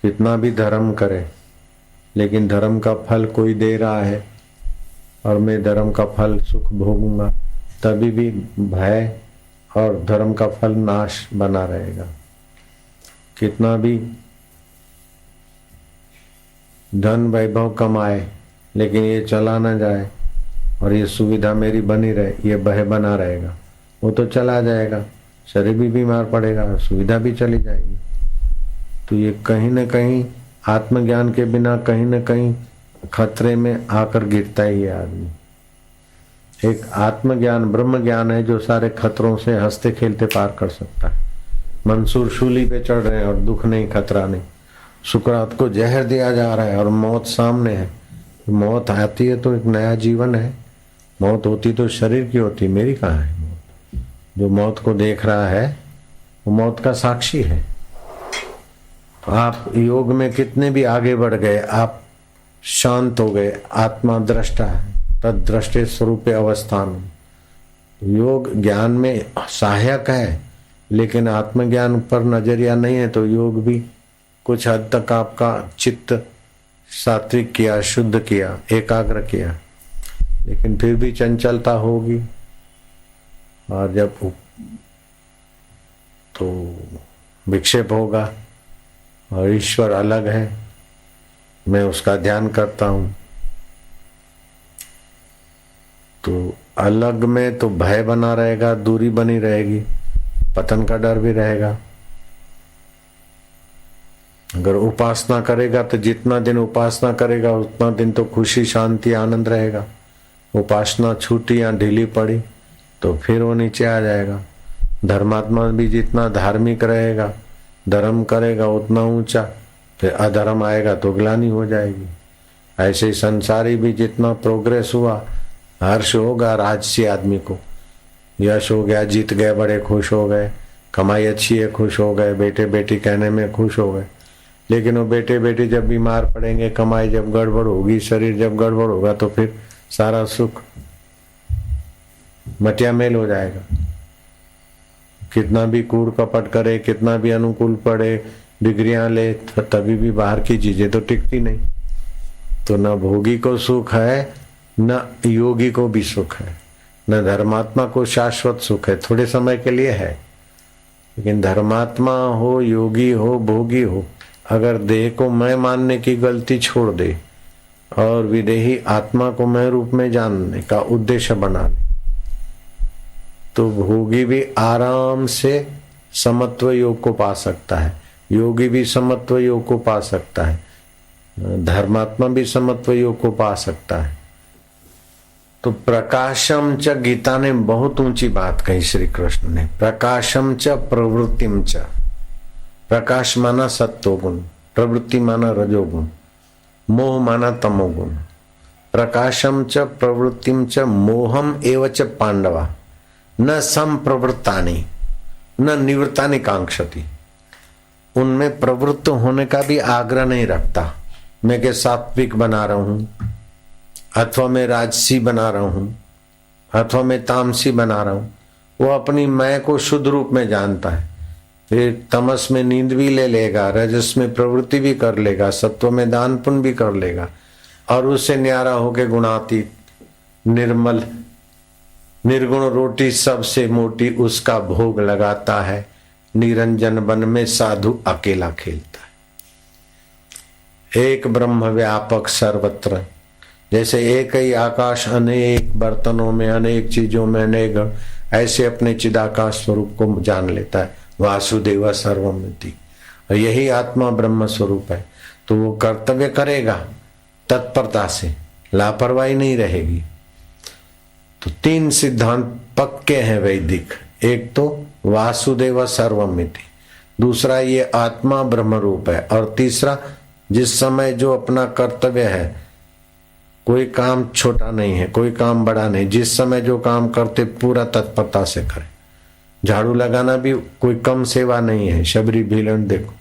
कितना भी धर्म करे, लेकिन धर्म का फल कोई दे रहा है और मैं धर्म का फल सुख भोगूंगा, तभी भी भय और धर्म का फल नाश बना रहेगा। कितना भी धन वैभव कमाए, लेकिन ये चला ना जाए और ये सुविधा मेरी बनी रहे, ये भय बना रहेगा। वो तो चला जाएगा, शरीर भी बीमार पड़ेगा, सुविधा भी चली जाएगी। तो ये कहीं न कहीं आत्मज्ञान के बिना कहीं न कहीं खतरे में आकर गिरता ही है आदमी। एक आत्मज्ञान ब्रह्म ज्ञान है जो सारे खतरों से हंसते खेलते पार कर सकता है। मंसूर शूली पे चढ़ रहे हैं और दुख नहीं, खतरा नहीं। सुकरात को जहर दिया जा रहा है और मौत सामने है। मौत आती है तो एक नया जीवन है, मौत होती तो शरीर की होती, मेरी कहाँ है मौत? जो मौत को देख रहा है वो मौत का साक्षी है। तो आप योग में कितने भी आगे बढ़ गए, आप शांत हो गए, आत्मा दृष्टा है, तद दृष्टे स्वरूपे अवस्थान। योग ज्ञान में सहायक है, लेकिन आत्मज्ञान पर नजरिया नहीं है तो योग भी कुछ हद तक आपका चित्त सात्विक किया, शुद्ध किया, एकाग्र किया, लेकिन फिर भी चंचलता होगी। और जब तो विक्षेप होगा और ईश्वर अलग है, मैं उसका ध्यान करता हूं, तो अलग में तो भय बना रहेगा, दूरी बनी रहेगी, पतन का डर भी रहेगा। अगर उपासना करेगा तो जितना दिन उपासना करेगा उतना दिन तो खुशी, शांति, आनंद रहेगा। उपासना छूटी या ढीली पड़ी तो फिर वो नीचे आ जाएगा। धर्मात्मा भी जितना धार्मिक रहेगा, धर्म करेगा उतना ऊंचा, फिर अधर्म आएगा तो ग्लानि हो जाएगी। ऐसे ही संसारी भी जितना प्रोग्रेस हुआ, हर्ष होगा राजसी आदमी को, यश हो गया, जीत गए, बड़े खुश हो गए, कमाई अच्छी है, खुश हो गए, बेटे बेटी कहने में खुश हो गए। लेकिन वो बेटे बेटी जब बीमार पड़ेंगे, कमाई जब गड़बड़ होगी, शरीर जब गड़बड़ होगा, तो फिर सारा सुख मटिया मेल हो जाएगा। कितना भी कूड़ कपट करे, कितना भी अनुकूल पड़े, डिग्रियां ले, तभी भी बाहर की चीजें तो टिकती नहीं। तो न भोगी को सुख है, न योगी को भी सुख है, न धर्मात्मा को शाश्वत सुख है, थोड़े समय के लिए है। लेकिन धर्मात्मा हो, योगी हो, भोगी हो, अगर देह को मैं मानने की गलती छोड़ दे और विदेही आत्मा को मैं रूप में जानने का उद्देश्य बना ले, तो भोगी भी आराम से समत्व योग को पा सकता है, योगी भी समत्व योग को पा सकता है, धर्मात्मा भी समत्व योग को पा सकता है। तो प्रकाशम च, गीता ने बहुत ऊंची बात कही श्री कृष्ण ने। प्रकाशम च प्रवृत्तिम च, प्रकाश माना सत्वगुण, प्रवृत्ति माना रजोगुण, मोह माना तमोगुण। प्रकाशम च प्रवृत्तिम च मोहम एव च पांडवा न संप्रवृत्तानि न निवृत्तानि कांक्षति। उनमें प्रवृत्त होने का भी आग्रह नहीं रखता, मैं के सात्विक बना रहा हूं, अथवा मैं राजसी बना रहा हूं, अथवा मैं तामसी बना रहा हूं। वो अपनी मैं को शुद्ध रूप में जानता है। फिर तमस में नींद भी ले लेगा, रजस में प्रवृत्ति भी कर लेगा, सत्व में दान पुण्य भी कर लेगा, और उससे न्यारा होके गुणातीत निर्मल निर्गुण रोटी सबसे मोटी उसका भोग लगाता है। निरंजन वन में साधु अकेला खेलता है। एक ब्रह्म व्यापक सर्वत्र, जैसे एक ही आकाश अनेक बर्तनों में, अनेक चीजों में, अनेक, ऐसे अपने चिदाकाश स्वरूप को जान लेता है। वासुदेव सर्वमिति, और यही आत्मा ब्रह्म स्वरूप है। तो वो कर्तव्य करेगा तत्परता से, लापरवाही नहीं रहेगी। तो तीन सिद्धांत पक्के हैं वैदिक। एक तो वासुदेव सर्वमिति, दूसरा ये आत्मा ब्रह्म रूप है, और तीसरा जिस समय जो अपना कर्तव्य है, कोई काम छोटा नहीं है, कोई काम बड़ा नहीं, जिस समय जो काम करते पूरा तत्परता से करें। झाड़ू लगाना भी कोई कम सेवा नहीं है। शबरी भीलन देखो,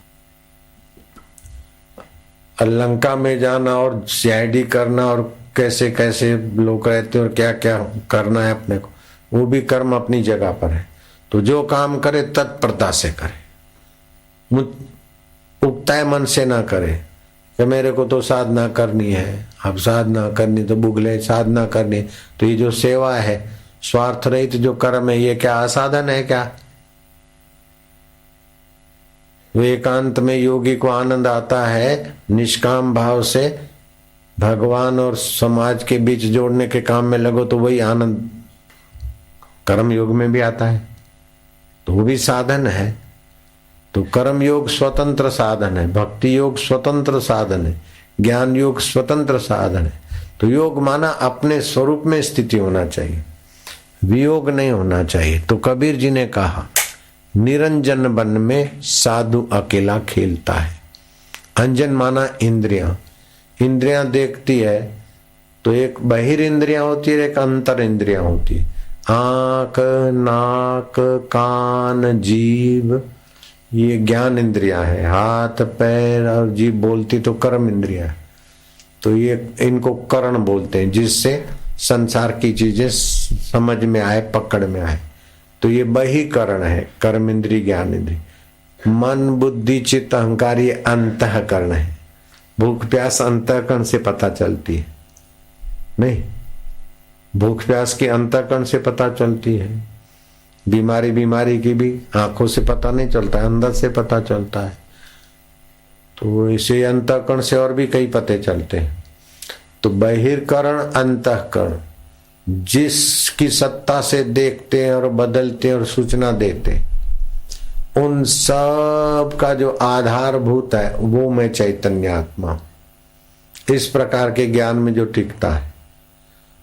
लंका में जाना और सीआईडी करना और कैसे कैसे लोग रहते और क्या क्या करना है अपने को, वो भी कर्म अपनी जगह पर है। तो जो काम करे तत्परता से करे। उगता मन से ना करे कि मेरे को तो साधना करनी है, अब साधना करनी तो बुगले, साधना करनी तो ये जो सेवा है स्वार्थ रहित जो कर्म है, ये क्या असाधन है क्या? एकांत में योगी को आनंद आता है निष्काम भाव से भगवान और समाज के बीच जोड़ने के काम में लगो तो वही आनंद कर्म योग में भी आता है, तो वो भी साधन है। तो कर्म योग स्वतंत्र साधन है, भक्ति योग स्वतंत्र साधन है, ज्ञान योग स्वतंत्र साधन है। तो योग माना अपने स्वरूप में स्थिति होना चाहिए, वियोग नहीं होना चाहिए। तो कबीर जी ने कहा निरंजन वन में साधु अकेला खेलता है। अंजन माना इंद्रियां, इंद्रियां देखती है तो एक बहिर इंद्रियां होती है, एक अंतर इंद्रियां होती है। आंख, नाक, कान, जीभ ये ज्ञान इंद्रियां है, हाथ पैर और जीभ बोलती तो कर्म इंद्रियां है। तो ये इनको करण बोलते हैं, जिससे संसार की चीजें समझ में आए, पकड़ में आए। तो ये बहिकरण है, कर्म इंद्रिय ज्ञान इंद्रिय। मन बुद्धि चित्त अहंकार ये अंतःकरण है। भूख प्यास अंतःकरण से पता चलती है, नहीं भूख प्यास की अंतःकरण से पता चलती है। बीमारी की भी आंखों से पता नहीं चलता है, अंदर से पता चलता है। तो इसे अंतःकरण से और भी कई पते चलते हैं। तो बहिर्करण अंतःकरण जिसकी सत्ता से देखते हैं और बदलते हैं और सूचना देते हैं, उन सब का जो आधारभूत है वो मैं चैतन्य आत्मा। इस प्रकार के ज्ञान में जो टिकता है,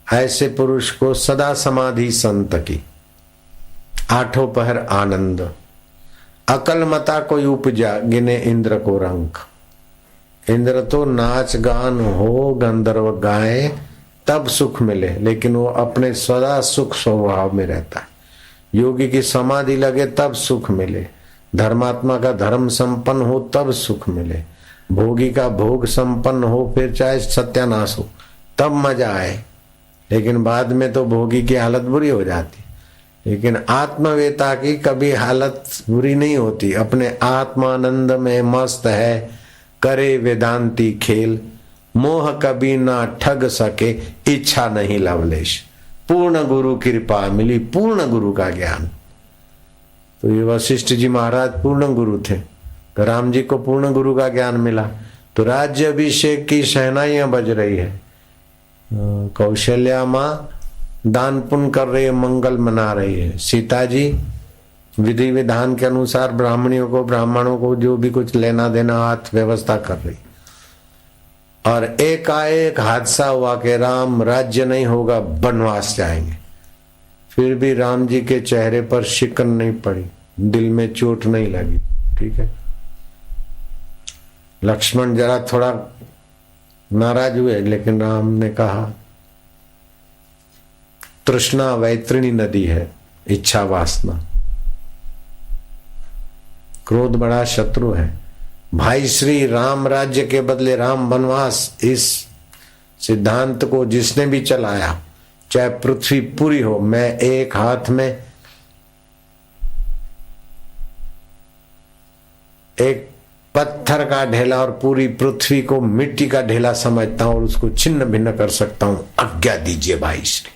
ऐसे पुरुष को सदा समाधि संत की, आठों पहर आनंद, अकल मता कोई उपजा गिने इंद्र को रंक। इंद्र तो नाच गान हो, गंधर्व गाए तब सुख मिले, लेकिन वो अपने सदा सुख स्वभाव में रहता है। योगी की समाधि लगे तब सुख मिले, धर्मात्मा का धर्म संपन्न हो तब सुख मिले, भोगी का भोग संपन्न हो फिर चाहे सत्यानाश हो तब मजा आए। लेकिन बाद में तो भोगी की हालत बुरी हो जाती, लेकिन आत्मवेता की कभी हालत बुरी नहीं होती। अपने आत्मानंद में मस्त है, करे वेदांती खेल, मोह कभी ना ठग सके, इच्छा नहीं लवलेश। पूर्ण गुरु कृपा मिली, पूर्ण गुरु का ज्ञान। तो ये वशिष्ठ जी महाराज पूर्ण गुरु थे, तो राम जी को पूर्ण गुरु का ज्ञान मिला। तो राज्य अभिषेक की शहनाइयां बज रही है, कौशल्या माँ दान पुण्य कर रही है, मंगल मना रही है। सीता जी विधि विधान के अनुसार ब्राह्मणियों को, ब्राह्मणों को जो भी कुछ लेना देना हाथ व्यवस्था कर रही। और एकाएक हादसा हुआ कि राम राज्य नहीं होगा, वनवास जाएंगे। फिर भी राम जी के चेहरे पर शिकन नहीं पड़ी, दिल में चोट नहीं लगी। ठीक है, लक्ष्मण जरा थोड़ा नाराज हुए, लेकिन राम ने कहा तृष्णा वैतरणी नदी है, इच्छा वासना, क्रोध बड़ा शत्रु है। भाई श्री राम राज्य के बदले राम वनवास, इस सिद्धांत को जिसने भी चलाया, चाहे पृथ्वी पूरी हो, मैं एक हाथ में एक पत्थर का ढेला और पूरी पृथ्वी को मिट्टी का ढेला समझता हूं और उसको छिन्न भिन्न कर सकता हूं। आज्ञा दीजिए भाई श्री।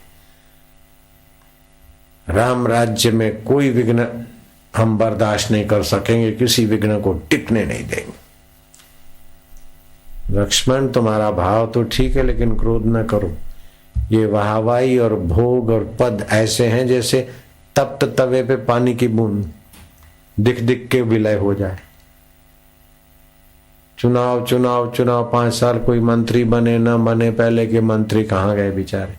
राम राज्य में कोई विघ्न हम बर्दाश्त नहीं कर सकेंगे, किसी विघ्न को टिकने नहीं देंगे। लक्ष्मण तुम्हारा भाव तो ठीक है, लेकिन क्रोध न करो। ये वाहवाही और भोग और पद ऐसे हैं जैसे तप्त तवे पे पानी की बूंद, दिख दिख के विलय हो जाए। चुनाव चुनाव चुनाव, 5 साल कोई मंत्री बने न बने, पहले के मंत्री कहाँ गए बेचारे।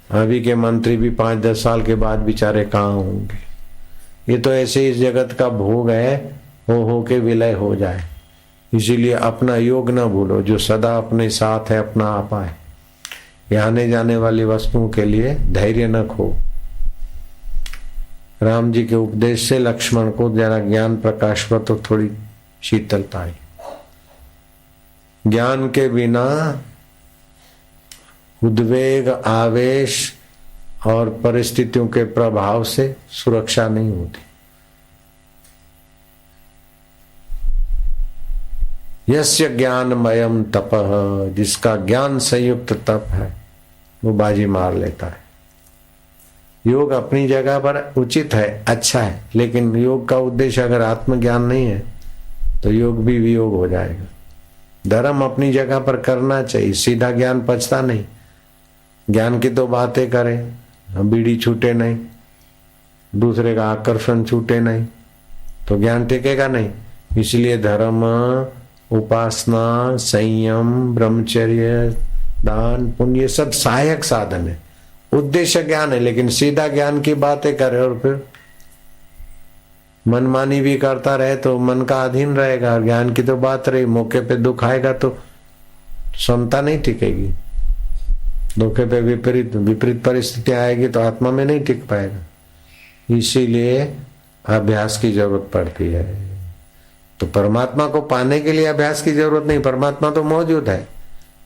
अभी के मंत्री भी 5-10 साल के बाद बेचारे कहाँ होंगे। ये तो ऐसे इस जगत का भोग है, हो के विलय हो जाए। इसीलिए अपना योग न भूलो, जो सदा अपने साथ है, अपना आपा है। ये आने जाने वाली वस्तुओं के लिए धैर्य न खो। राम जी के उपदेश से लक्ष्मण को जरा ज्ञान प्रकाश पर तो थोड़ी शीतलता आई। ज्ञान के बिना उद्वेग, आवेश और परिस्थितियों के प्रभाव से सुरक्षा नहीं होती। यस्य ज्ञानमयम तपः, जिसका ज्ञान संयुक्त तप है वो बाजी मार लेता है। योग अपनी जगह पर उचित है, अच्छा है, लेकिन योग का उद्देश्य अगर आत्मज्ञान नहीं है तो योग भी वियोग हो जाएगा। धर्म अपनी जगह पर करना चाहिए, सीधा ज्ञान पचता नहीं। ज्ञान की तो बातें करें, बीड़ी छूटे नहीं, दूसरे का आकर्षण छूटे नहीं, तो ज्ञान टिकेगा नहीं। इसलिए धर्म, उपासना, संयम, ब्रह्मचर्य, दान, पुण्य, ये सब सहायक साधन है, उद्देश्य ज्ञान है। लेकिन सीधा ज्ञान की बातें करे और फिर मनमानी भी करता रहे तो मन का अधीन रहेगा। ज्ञान की तो बात रही, मौके पे दुख आएगा तो क्षमता नहीं टिकेगी। धोखे पे विपरीत परिस्थिति आएगी तो आत्मा में नहीं टिक पाएगा। इसीलिए अभ्यास की जरूरत पड़ती है। तो परमात्मा को पाने के लिए अभ्यास की जरूरत नहीं, परमात्मा तो मौजूद है,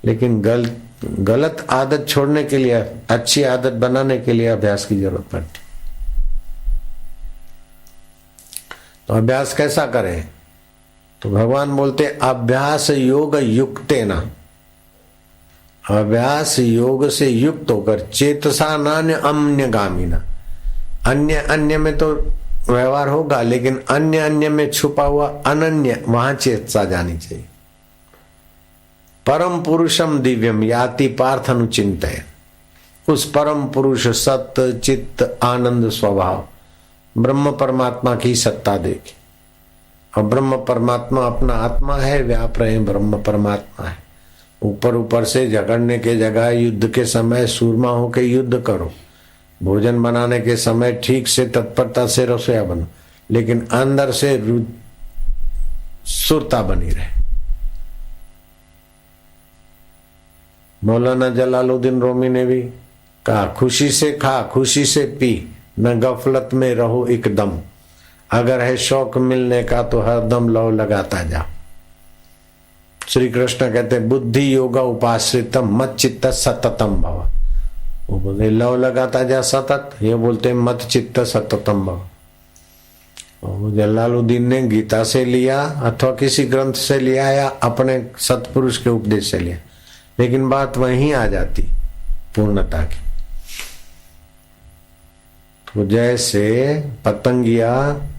लेकिन गलत आदत छोड़ने के लिए, अच्छी आदत बनाने के लिए अभ्यास की जरूरत पड़ती। तो अभ्यास कैसा करें? तो भगवान बोलते अभ्यास योग युक्तेन, अभ्यास योग से युक्त होकर चेतसा नान्य अन्यगामिना। अन्य में तो व्यवहार होगा, लेकिन अन्य में छुपा हुआ अनन्य, वहां चेतसा जानी चाहिए। परम पुरुषम दिव्यम याति पार्थ अनुचिंतय, उस परम पुरुष सत्य चित्त आनंद स्वभाव ब्रह्म परमात्मा की सत्ता देखी। और ब्रह्म परमात्मा अपना आत्मा है, व्याप रहे ब्रह्म परमात्मा है। ऊपर से झगड़ने के जगह युद्ध के समय सूरमा होकर युद्ध करो, भोजन बनाने के समय ठीक से तत्परता से रसोया बनो, लेकिन अंदर से सुरता बनी रहे। मौलाना जलालुद्दीन रूमी ने भी कहा, खुशी से खा, खुशी से पी, न गफलत में रहो एकदम। अगर है शौक मिलने का तो हरदम लव लगाता जा। श्री कृष्ण कहते बुद्धि योगा उपाश्रितम मत चित्त सततम भव। वो बोलते लव लगाता जा सतत, ये बोलते मत चित्त सततम भव। जलालुद्दीन ने गीता से लिया अथवा किसी ग्रंथ से लिया या अपने सतपुरुष के उपदेश से लिया, लेकिन बात वहीं आ जाती पूर्णता की। तो जैसे पतंगिया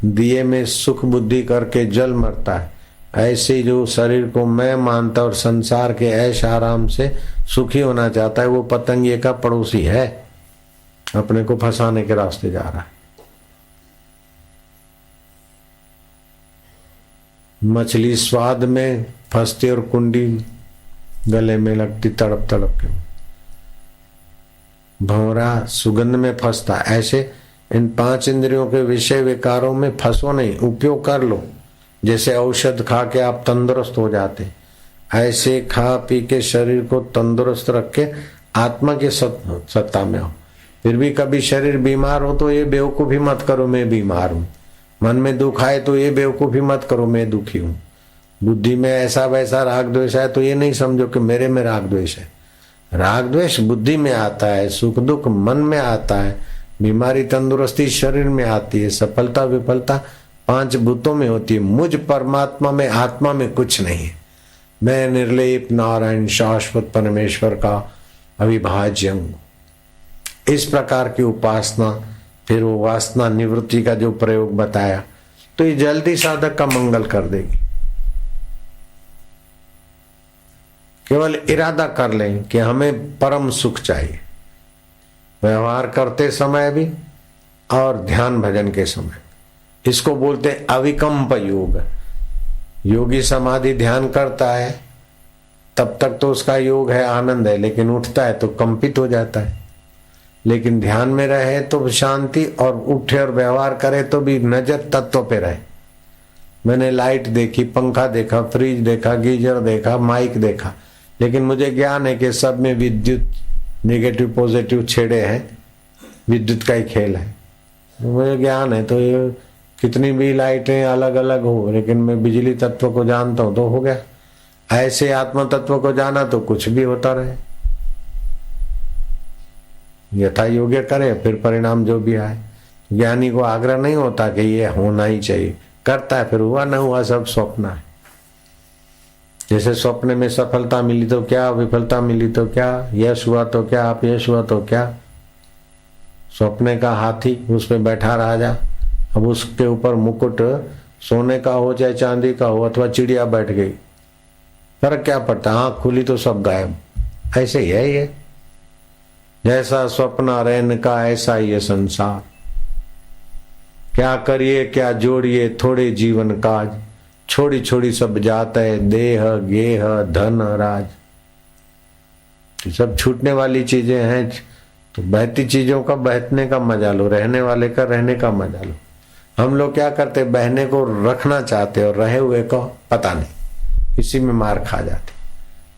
दिए में सुख बुद्धि करके जल मरता है, ऐसे जो शरीर को मैं मानता और संसार के ऐश आराम से सुखी होना चाहता है, वो पतंगिए का पड़ोसी है, अपने को फंसाने के रास्ते जा रहा है। मछली स्वाद में फंसती और कुंडी गले में लगती तड़प तड़प के। भंवरा सुगंध में फंसता। ऐसे इन 5 इंद्रियों के विषय विकारों में फंसो नहीं, उपयोग कर लो। जैसे औषध खा के आप तंदुरुस्त हो जाते, ऐसे खा पी के शरीर को तंदुरुस्त रख के आत्मा के सत्ता में आओ। फिर भी कभी शरीर बीमार हो तो ये बेवकूफी मत करो मैं बीमार हूं। मन में दुख आए तो ये बेवकूफी मत करो मैं दुखी हूं। बुद्धि में ऐसा वैसा राग द्वेष है तो ये नहीं समझो कि मेरे में राग द्वेष है। राग द्वेष बुद्धि में आता है, सुख दुख मन में आता है, बीमारी तंदुरुस्ती शरीर में आती है, सफलता विफलता 5 भूतों में होती है। मुझ परमात्मा में आत्मा में कुछ नहीं है। मैं निर्लेप नारायण शाश्वत परमेश्वर का अविभाज्य हूं। इस प्रकार की उपासना, फिर वो वासना निवृत्ति का जो प्रयोग बताया, तो ये जल्दी साधक का मंगल कर देगी। केवल इरादा कर लें कि हमें परम सुख चाहिए, व्यवहार करते समय भी और ध्यान भजन के समय। इसको बोलते अविकम्प योग। योगी समाधि ध्यान करता है तब तक तो उसका योग है, आनंद है, लेकिन उठता है तो कंपित हो जाता है। लेकिन ध्यान में रहे तो शांति, और उठे और व्यवहार करे तो भी नजर तत्व पे रहे। मैंने लाइट देखी, पंखा देखा, फ्रिज देखा, गीजर देखा, माइक देखा, लेकिन मुझे ज्ञान है कि सब में विद्युत नेगेटिव पॉजिटिव छेड़े हैं, विद्युत का ही खेल है। मुझे ज्ञान है तो ये कितनी भी लाइटें अलग अलग हो, लेकिन मैं बिजली तत्व को जानता हूं तो हो गया। ऐसे आत्म तत्व को जाना तो कुछ भी होता रहे, यथा योग्य करे, फिर परिणाम जो भी आए। ज्ञानी को आग्रह नहीं होता कि ये होना ही चाहिए, करता है, फिर हुआ ना हुआ सब स्वप्न है। जैसे स्वप्न में सफलता मिली तो क्या, विफलता मिली तो क्या, यश हुआ तो क्या, अपयश हुआ तो क्या। स्वप्न का हाथी, उसमें बैठा राजा, अब उसके ऊपर मुकुट सोने का हो चाहे चांदी का हो, अथवा चिड़िया बैठ गई, फर्क क्या पड़ता, आंख खुली तो सब गायब। ऐसे ही है ये, जैसा स्वप्न रैन का ऐसा ही है संसार। क्या करिए क्या जोड़िए थोड़े जीवन काज, छोड़ी छोड़ी सब जात है देह गेह धन राज। तो सब छूटने वाली चीजें हैं, तो बहती चीजों का बहने का मजा लो, रहने वाले का रहने का मजा लो। हम लोग क्या करते, बहने को रखना चाहते और रहे हुए को पता नहीं, इसी में मार खा जाते।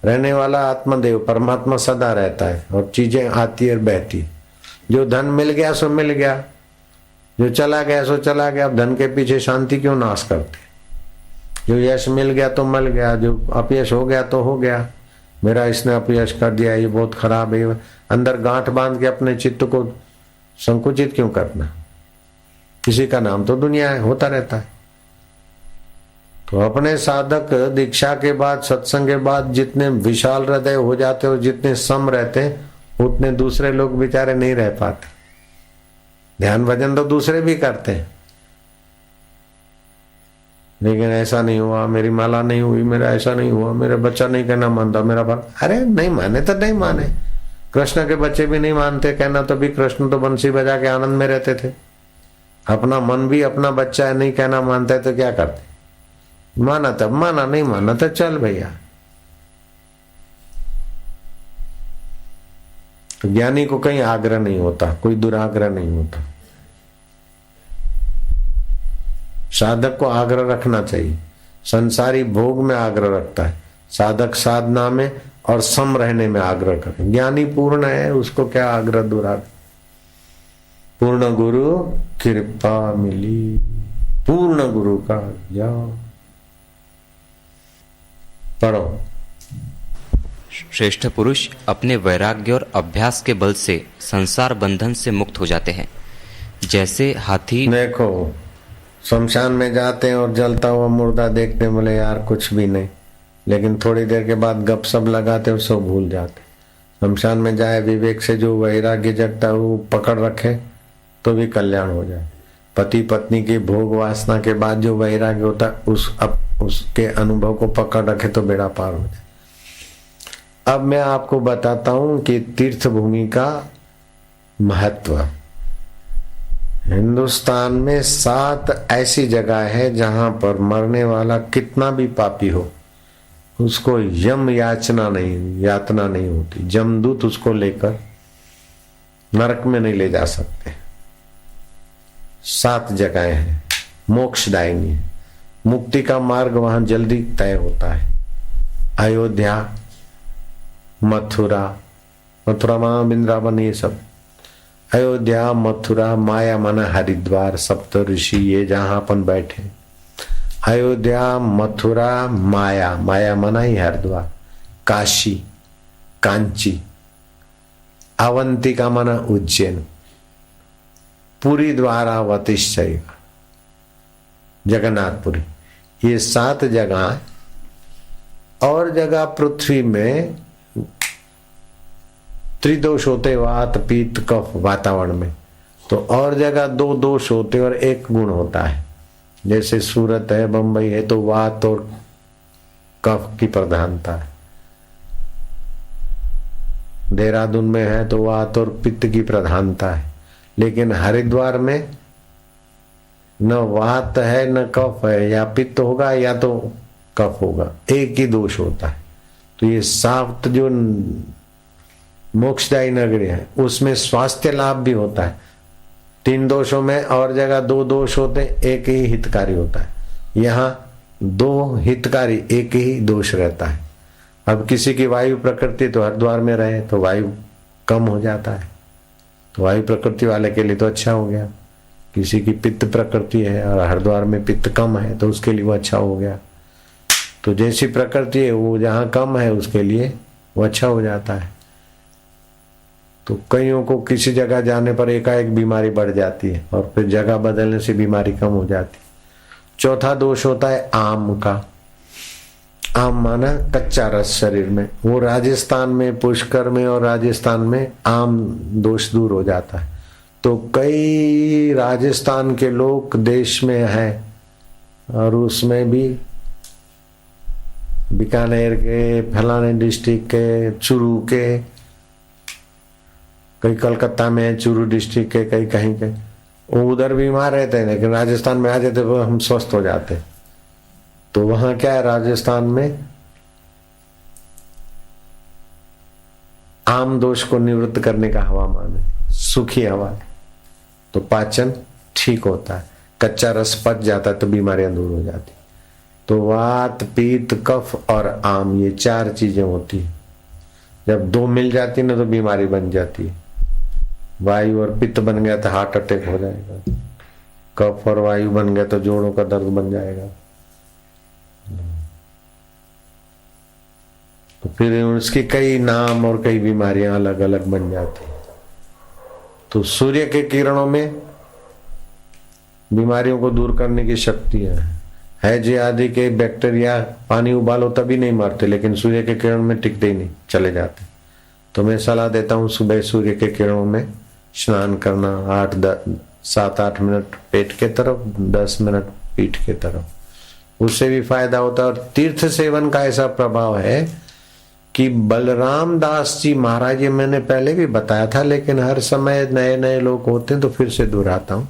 रहने वाला आत्मदेव परमात्मा सदा रहता है और चीजें आती और बहती। जो धन मिल गया सो मिल गया, जो चला गया सो चला गया। अब धन के पीछे शांति क्यों नाश करते। जो यश मिल गया तो मिल गया, जो अपयश हो गया तो हो गया। मेरा इसने अपयश कर दिया, ये बहुत खराब है, अंदर गांठ बांध के अपने चित्त को संकुचित क्यों करना। किसी का नाम तो दुनिया है, होता रहता है। तो अपने साधक दीक्षा के बाद, सत्संग के बाद जितने विशाल हृदय हो जाते और जितने सम रहते, उतने दूसरे लोग बेचारे नहीं रह पाते। ध्यान भजन तो दूसरे भी करते हैं, लेकिन ऐसा नहीं हुआ, मेरी माला नहीं हुई, मेरा ऐसा नहीं हुआ, मेरा बच्चा नहीं कहना मानता, मेरा बाप। अरे नहीं माने तो नहीं माने। कृष्ण के बच्चे भी नहीं मानते कहना, तो भी कृष्ण तो बंसी बजा के आनंद में रहते थे। अपना मन भी अपना बच्चा है नहीं कहना मानता है तो क्या करते। माना तब माना, नहीं माना तो चल भैया। तो ज्ञानी को कहीं आग्रह नहीं होता, कोई दुराग्रह नहीं होता। साधक को आग्रह रखना चाहिए, संसारी भोग में आग्रह रखता है, साधक साधना में और सम रहने में आग्रह करे। ज्ञानी पूर्ण है, उसको क्या आग्रह दुराग्रह। पूर्ण गुरु कृपा मिली, पूर्ण गुरु का जाओ पढ़ो। श्रेष्ठ पुरुष अपने वैराग्य और अभ्यास के बल से संसार बंधन से मुक्त हो जाते हैं। जैसे हाथी, देखो शमशान में जाते हैं और जलता हुआ मुर्दा देखते, बोले यार कुछ भी नहीं, लेकिन थोड़ी देर के बाद गपशप लगाते और सब भूल जाते। शमशान में जाए विवेक से, जो वैराग्य जगता है वो पकड़ रखे तो भी कल्याण हो जाए। पति पत्नी की भोग वासना के बाद जो वैराग्य होता है, उसके अनुभव को पकड़ रखे तो बेड़ा पार हो जाए। अब मैं आपको बताता हूं कि तीर्थ भूमि का महत्व। हिंदुस्तान में 7 ऐसी जगह है जहां पर मरने वाला कितना भी पापी हो, उसको यम यातना नहीं होती। जमदूत उसको लेकर नरक में नहीं ले जा सकते। 7 जगह हैं मोक्षदायिनी, मुक्ति का मार्ग वहां जल्दी तय होता है। अयोध्या, मथुरा मां वृंदावन, ये सब। अयोध्या, मथुरा, माया माना हरिद्वार, सप्त ऋषि, ये जहां अपन बैठे। अयोध्या, मथुरा, माया माना ही हरिद्वार, काशी, कांची, अवंतिका माना उज्जैन, पुरी द्वारावतिश्चय, जगन्नाथपुरी। ये 7 जगह। और जगह पृथ्वी में त्रिदोष होते, वात पित्त कफ वातावरण में, तो और जगह 2 दोष होते और 1 गुण होता है। जैसे सूरत है, बंबई है, तो वात और कफ की प्रधानता है। देहरादून में है तो वात और पित्त की प्रधानता है। लेकिन हरिद्वार में न वात है न कफ है, या पित्त होगा या तो कफ होगा, एक ही दोष होता है। तो ये 7 जो मोक्षदायी नगरी है उसमें स्वास्थ्य लाभ भी होता है। 3 दोषों में और जगह 2 दोष होते, एक ही हितकारी होता है। यहाँ 2 हितकारी, एक ही दोष रहता है। अब किसी की वायु प्रकृति तो हरिद्वार में रहे तो वायु कम हो जाता है, तो वायु प्रकृति वाले के लिए तो अच्छा हो गया। किसी की पित्त प्रकृति है और हरिद्वार में पित्त कम है तो उसके लिए वो अच्छा हो गया। तो जैसी प्रकृति है वो जहाँ कम है उसके लिए वो अच्छा हो जाता है। तो कईयों को किसी जगह जाने पर एकाएक बीमारी बढ़ जाती है और फिर जगह बदलने से बीमारी कम हो जाती है। चौथा दोष होता है आम का। आम माना कच्चा रस शरीर में, वो राजस्थान में पुष्कर में और राजस्थान में आम दोष दूर हो जाता है। तो कई राजस्थान के लोग देश में है और उसमें भी बीकानेर के, फलाने डिस्ट्रिक्ट के, चूरू के, कई कलकत्ता में है, चूरू डिस्ट्रिक्ट के, कई कहीं के, वो उधर बीमार रहते हैं लेकिन राजस्थान में आ जाते तो हम स्वस्थ हो जाते। तो वहां क्या है, राजस्थान में आम दोष को निवृत्त करने का हवामान है, सुखी हवा है, तो पाचन ठीक होता है, कच्चा रस पच जाता है तो बीमारियां दूर हो जाती। तो वात, पीत, कफ और आम, ये 4 चीजें होती है। जब 2 मिल जाती ना तो बीमारी बन जाती है। वायु और पित्त बन गया तो हार्ट अटैक हो जाएगा, कफ और वायु बन गया तो जोड़ों का दर्द बन जाएगा। तो फिर उसकी कई नाम और कई बीमारियां अलग अलग बन जाती है। तो सूर्य के किरणों में बीमारियों को दूर करने की शक्ति है जे आदि के बैक्टीरिया पानी उबालो तभी नहीं मरते, लेकिन सूर्य के किरण में टिकते ही नहीं, चले जाते। तो मैं सलाह देता हूँ सुबह सूर्य के किरणों में स्नान करना, 7-8 मिनट पेट के तरफ, 10 मिनट पीठ के तरफ, उससे भी फायदा होता है। और तीर्थ सेवन का ऐसा प्रभाव है कि बलराम दास जी महाराज, ये मैंने पहले भी बताया था लेकिन हर समय नए नए लोग होते हैं तो फिर से दोहराता हूँ।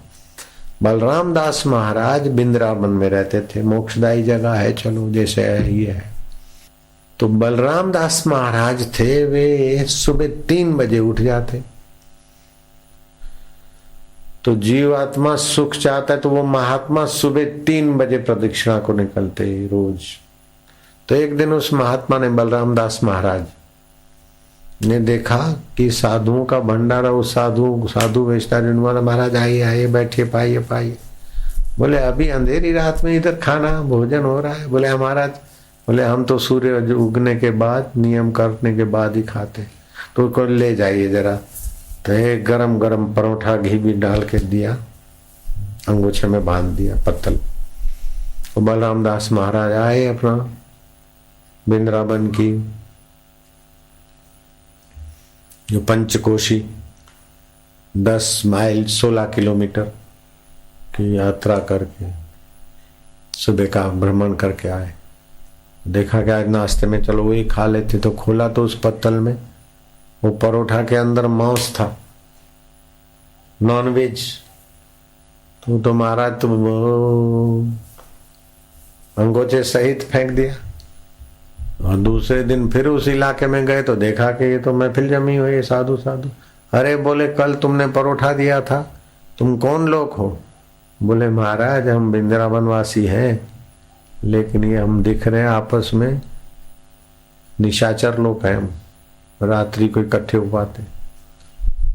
बलराम दास महाराज बिंद्रावन में रहते थे, मोक्षदायी जगह है, चलो जैसे है ये है। तो बलराम दास महाराज थे, वे सुबह 3 बजे उठ जाते। तो जीवात्मा सुख चाहता है तो वो महात्मा सुबह 3 बजे प्रदक्षिणा को निकलते रोज। तो एक दिन उस महात्मा ने, बलराम दास महाराज ने देखा कि साधुओं का भंडारा, उस साधु बेचता, महाराज आइए आइए बैठिए, पाइए पाइए। बोले अभी अंधेरी रात में इधर खाना भोजन हो रहा है। बोले महाराज, बोले हम तो सूर्य उगने के बाद, नियम करने के बाद ही खाते। तो को ले जाइए जरा। तो एक गरम गरम परोठा घी भी डाल के दिया, अंगूछे में बांध दिया पत्तल। तो बलराम दास महाराज आए अपना वृंदावन की जो पंचकोशी 10 माइल 16 किलोमीटर की यात्रा करके सुबह का भ्रमण करके आए। देखा क्या नाश्ते में चलो वही खा लेते, तो खोला तो उस पत्तल में वो परोठा के अंदर मांस था, नॉनवेज। तो महाराज तो अंगोचे सहित फेंक दिया। और दूसरे दिन फिर उस इलाके में गए तो देखा कि ये तो महफिल जमी हुई है, साधु साधु। अरे बोले कल तुमने परोठा दिया था, तुम कौन लोग हो? बोले महाराज हम वृंदावन वासी हैं, लेकिन ये हम दिख रहे हैं आपस में निशाचर लोग हैं, हम रात्रि को इकट्ठे हो पाते।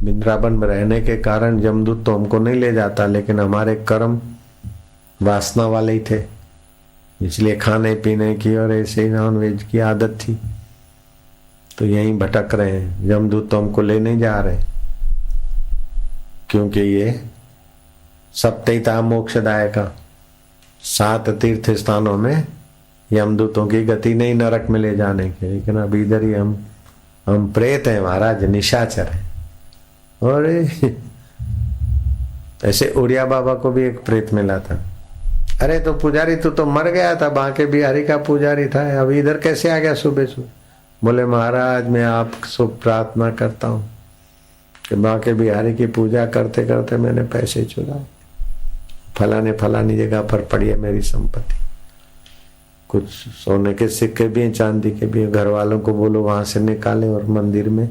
वृंदावन में रहने के कारण जमदूत तो हमको नहीं ले जाता, लेकिन हमारे कर्म वासना वाले ही थे, इसलिए खाने पीने की और ऐसे ही नॉन वेज की आदत थी। तो यहीं भटक रहे हैं, जमदूत तो हमको ले नहीं जा रहे, क्योंकि ये सप्तैता मोक्षदायक 7 तीर्थ स्थानों में यमदूतों की गति नहीं नरक में ले जाने की। लेकिन अब इधर ही हम प्रेत हैं महाराज, निशाचर हैं। और ऐसे उड़िया बाबा को भी एक प्रेत मिला था। अरे तो पुजारी तू तो मर गया था, बांके बिहारी का पुजारी था, अभी इधर कैसे आ गया सुबह सुबह? बोले महाराज मैं आपसे प्रार्थना करता हूँ कि बांके बिहारी की पूजा करते करते मैंने पैसे चुराए, फलानी जगह पर पड़ी है मेरी संपत्ति, कुछ सोने के सिक्के भी हैं, चांदी के भी हैं। घर वालों को बोलो वहां से निकाले और मंदिर में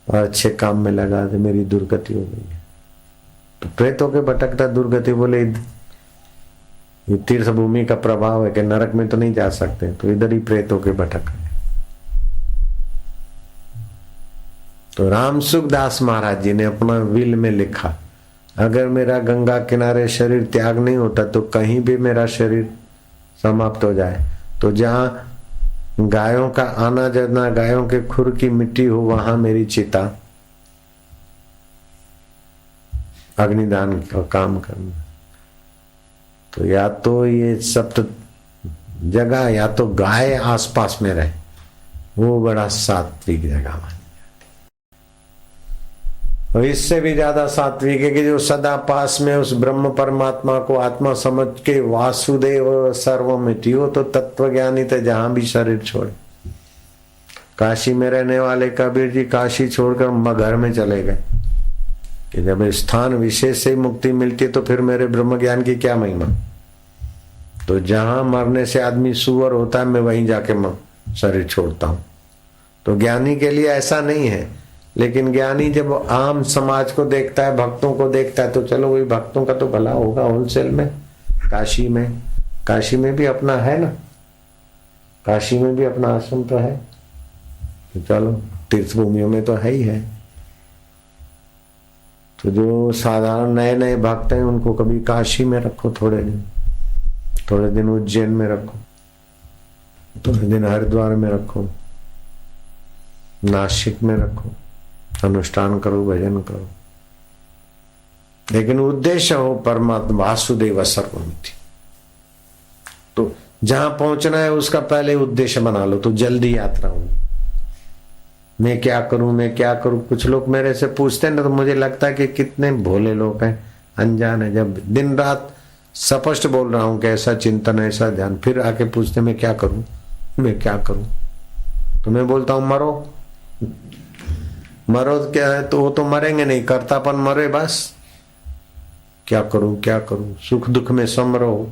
और अच्छे काम में लगा दे, मेरी दुर्गति हो गई है। तो प्रेतों के भटकता दुर्गति, बोले ये तीर्थ भूमि का प्रभाव है कि नरक में तो नहीं जा सकते, तो इधर ही प्रेतों के भटक है। तो रामसुख दास महाराज जी ने अपना विल में लिखा, अगर मेरा गंगा किनारे शरीर त्याग नहीं होता तो कहीं भी मेरा शरीर समाप्त हो जाए, तो जहां गायों का आना जाना, गायों के खुर की मिट्टी हो, वहां मेरी चिता अग्निदान का काम करना। तो या तो ये सप्त जगह या तो गाय आसपास में रहे, वो बड़ा सात्विक जगह मानी जाती। और इससे भी ज्यादा सात्विक है कि जो सदा पास में उस ब्रह्म परमात्मा को आत्मा समझ के वासुदेव सर्वमिति, हो तो तत्वज्ञानी थे जहां भी शरीर छोड़े। काशी में रहने वाले कबीर जी काशी छोड़कर घर में चले गए कि जब स्थान विशेष से मुक्ति मिलती है तो फिर मेरे ब्रह्म ज्ञान की क्या महिमा। तो जहां मरने से आदमी सुअर होता है मैं वहीं जाके शरीर छोड़ता हूं। तो ज्ञानी के लिए ऐसा नहीं है, लेकिन ज्ञानी जब आम समाज को देखता है, भक्तों को देखता है, तो चलो वही भक्तों का तो भला होगा होलसेल में। काशी में भी अपना है ना, काशी में भी अपना आश्रम तो है, तो चलो तीर्थ भूमियों में तो है ही है। तो जो साधारण नए नए भक्त हैं उनको कभी काशी में रखो, थोड़े दिन उज्जैन में रखो, थोड़े दिन हरिद्वार में रखो, नासिक में रखो, अनुष्ठान करो, भजन करो, लेकिन उद्देश्य हो परमात्मा वासुदेव सर्वमिति। तो जहां पहुंचना है उसका पहले उद्देश्य बना लो तो जल्दी यात्रा होगी। मैं क्या करूं। कुछ लोग मेरे से पूछते हैं ना, तो मुझे लगता है कि कितने भोले लोग हैं, अनजान है। जब दिन रात स्पष्ट बोल रहा हूं कि ऐसा चिंतन, ऐसा ध्यान, फिर आके पूछते मैं क्या करूं। तो मैं बोलता हूं मरो क्या है, तो वो तो मरेंगे नहीं, कर्तापन मरे बस। क्या करूं, सुख दुख में सम रहो।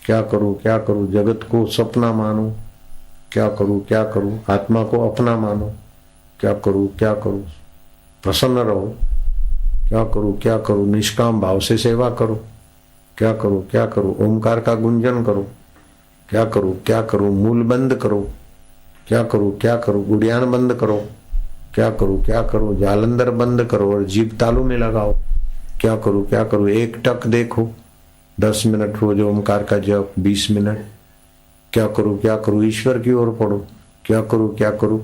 क्या करूं, जगत को सपना मानो। क्या करूं, आत्मा को अपना मानो। क्या करूं, प्रसन्न रहो। क्या करूं, निष्काम भाव से सेवा करो। क्या करूं, ओमकार का गुंजन करो। क्या करूं, मूल बंद करो। क्या करूं, गुड़ियान बंद करो। क्या करूं, जालंधर बंद करो और जीभ तालू में लगाओ। क्या करूं, एक टक देखो, 10 मिनट रोज ओमकार का जप, 20 मिनट। क्या करूं, ईश्वर की ओर पढ़ो। क्या करूं,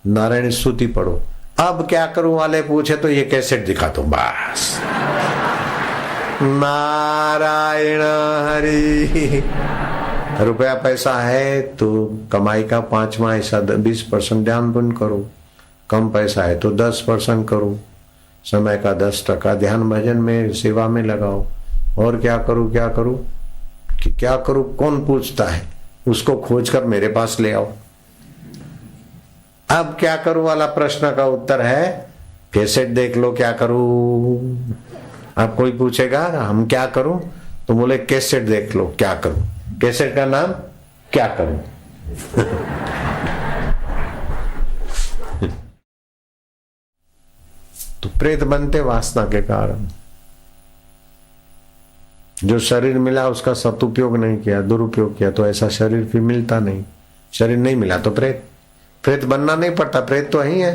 नारायण स्तुति पढ़ो। अब क्या करूं वाले पूछे तो ये कैसेट दिखा दो बस। नारायण हरि। रुपया पैसा है तो कमाई का 5वां हिस्सा 20% ध्यान पुण्य करो। कम पैसा है तो 10% करो। समय का 10% ध्यान भजन में सेवा में लगाओ। और क्या करूं कौन पूछता है, उसको खोजकर मेरे पास ले आओ। अब क्या करूं वाला प्रश्न का उत्तर है कैसेट देख लो। क्या करूं, अब कोई पूछेगा हम क्या करूं तो बोले कैसेट देख लो। क्या करूं, कैसेट का नाम क्या करूं। तो प्रेत बनते वासना के कारण। जो शरीर मिला उसका सदुपयोग नहीं किया, दुरुपयोग किया, तो ऐसा शरीर फिर मिलता नहीं। शरीर नहीं मिला तो प्रेत बनना नहीं पड़ता। प्रेत तो ही है,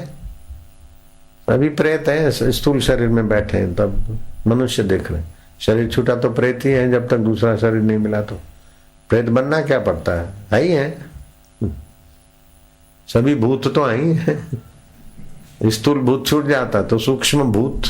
अभी प्रेत है, स्थूल शरीर में बैठे हैं, तब मनुष्य देख रहे हैं। शरीर छूटा तो प्रेत ही है, जब तक दूसरा शरीर नहीं मिला तो प्रेत बनना क्या पड़ता है ही है। सभी भूत तो ही है। स्थूल भूत छूट जाता तो सूक्ष्म भूत।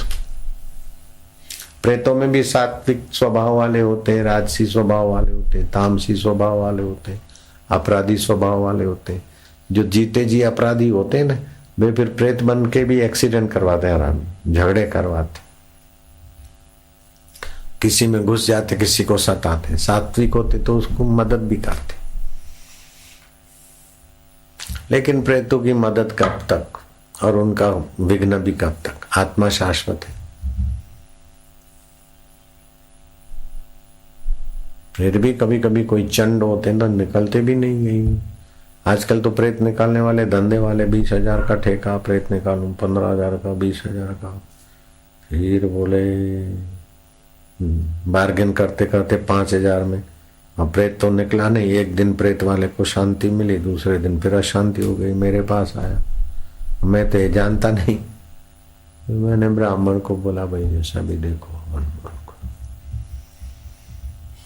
प्रेतों में भी सात्विक स्वभाव वाले होते हैं, राजसी स्वभाव वाले होते हैं, तामसी स्वभाव वाले होते हैं, अपराधी स्वभाव वाले होते हैं। जो जीते जी अपराधी होते हैं ना, वे फिर प्रेत बन के भी एक्सीडेंट करवाते हैं, आराम झगड़े करवाते, किसी में घुस जाते, किसी को सताते। सात्विक होते तो उसको मदद भी करते। लेकिन प्रेतों की मदद कब तक और उनका विघ्न भी कब तक। आत्मा शाश्वत है। फिर भी कभी कभी कोई चंड होते हैं तो निकलते भी नहीं गई। आजकल तो प्रेत निकालने वाले धंधे वाले 20,000 का ठेका, प्रेत निकालूं 15,000 का, 20,000 का। फिर बोले बार्गेन करते करते 5,000 में। अब प्रेत तो निकला नहीं। एक दिन प्रेत वाले को शांति मिली, दूसरे दिन फिर अशांति हो गई। मेरे पास आया, मैं तो ये जानता नहीं। मैंने ब्राह्मण को बोला भाई जैसा भी देखो,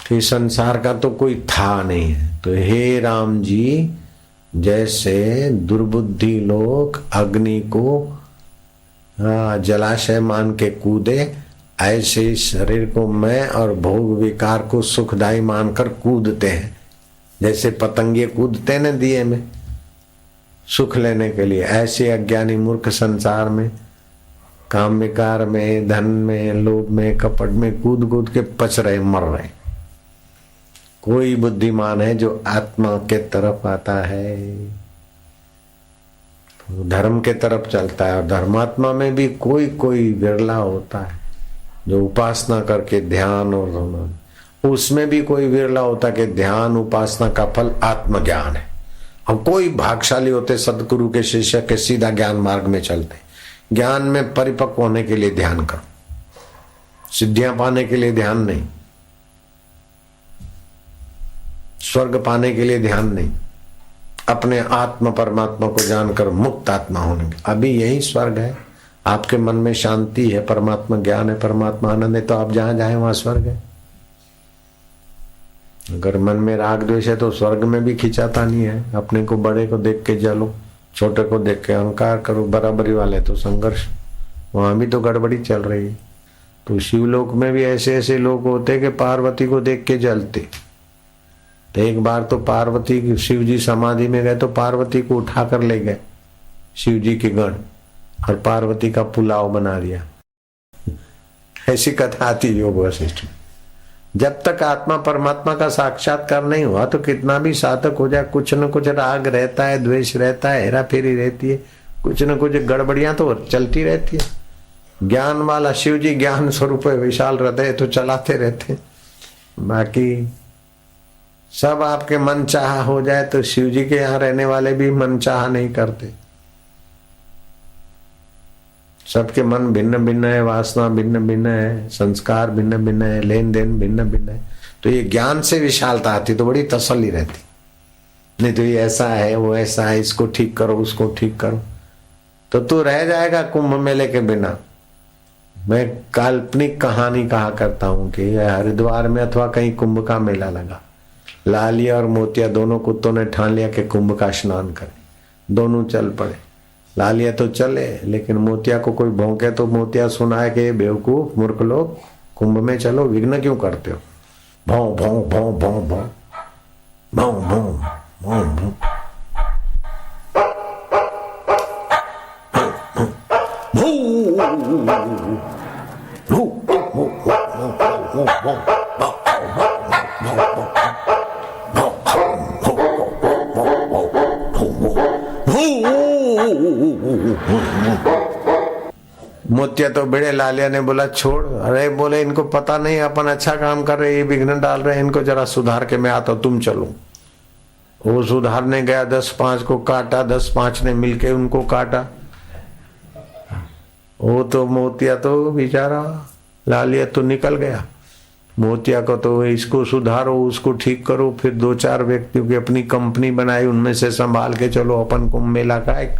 कि संसार का तो कोई था नहीं है। तो हे राम जी, जैसे दुर्बुद्धि लोग अग्नि को जलाशय मान के कूदे, ऐसे शरीर को मैं और भोग विकार को सुखदायी मानकर कूदते हैं। जैसे पतंगे कूदते न दिए में सुख लेने के लिए, ऐसे अज्ञानी मूर्ख संसार में काम विकार में, धन में, लोभ में, कपट में कूद कूद के पच रहे, मर रहे। कोई बुद्धिमान है जो आत्मा के तरफ आता है, तो धर्म के तरफ चलता है। और धर्मात्मा में भी कोई कोई विरला होता है जो उपासना करके ध्यान, और उसमें भी कोई विरला होता है कि ध्यान उपासना का फल आत्मज्ञान है। और कोई भागशाली होते सदगुरु के शिष्य के सीधा ज्ञान मार्ग में चलते। ज्ञान में परिपक्व होने के लिए ध्यान करो, सिद्धियां पाने के लिए ध्यान नहीं, स्वर्ग पाने के लिए ध्यान नहीं, अपने आत्मा परमात्मा को जानकर मुक्त आत्मा होने के। अभी यही स्वर्ग है, आपके मन में शांति है, परमात्मा ज्ञान है, परमात्मा आनंद है, तो आप जहां जाए वहां स्वर्ग है। अगर मन में राग द्वेष है तो स्वर्ग में भी खिंचाता नहीं है। अपने को बड़े को देख के जलो, छोटे को देख के अहंकार करो, बराबरी वाले तो संघर्ष, वहां भी तो गड़बड़ी चल रही है। तो शिवलोक में भी ऐसे ऐसे लोग होते कि पार्वती को देख के जलते। तो एक बार तो पार्वती, शिव जी समाधि में गए तो पार्वती को उठा कर ले गए शिव जी के गण, और पार्वती का पुलाव बना दिया। ऐसी कथा आती योग वशिष्ठ में। जब तक आत्मा परमात्मा का साक्षात्कार नहीं हुआ तो कितना भी साधक हो जाए, कुछ न कुछ राग रहता है, द्वेष रहता है, हेरा फेरी रहती है, कुछ न कुछ गड़बड़ियां तो चलती रहती है। ज्ञान वाला शिव जी ज्ञान स्वरूप है, विशाल हृदय, तो चलाते रहते। बाकी सब आपके मन चाह हो जाए तो शिव जी के यहाँ रहने वाले भी मन चाह नहीं करते। सबके मन भिन्न भिन्न है, वासना भिन्न भिन्न है, संस्कार भिन्न भिन्न है, लेन देन भिन्न भिन्न है। तो ये ज्ञान से विशालता आती तो बड़ी तसल्ली रहती। नहीं तो ये ऐसा है, वो ऐसा है, इसको ठीक करो, उसको ठीक करो, तो तू रह जाएगा कुंभ मेले के बिना। मैं काल्पनिक कहानी कहा करता हूं कि हरिद्वार में अथवा कहीं कुंभ का मेला लगा, लालिया और मोतिया दोनों कुत्तों ने ठान लिया कि कुंभ का स्नान करें। दोनों चल पड़े। लालिया तो चले, लेकिन मोतिया को कोई भौंके तो मोतिया सुनाए कि बेवकूफ मूर्ख लोग, कुंभ में चलो, विघ्न क्यों करते हो। भौं भौं भौं भौं भौं भौं भौं भौं भौं। मोतिया तो बड़े, लालिया ने बोला छोड़। अरे बोले इनको पता नहीं अपन अच्छा काम कर रहे, ये विघ्न डाल रहे हैं, इनको जरा सुधार के मैं आता, तुम चलो। वो सुधारने गया, 10-5 को काटा, 10-5 ने मिलके उनको काटा। वो तो मोतिया तो बेचारा, लालिया तो निकल गया। मोतिया को तो इसको सुधारो, उसको ठीक करो, फिर 2-4 व्यक्तियों की अपनी कंपनी बनाई, उनमें से संभाल के चलो, अपन कुंभ मेला का एक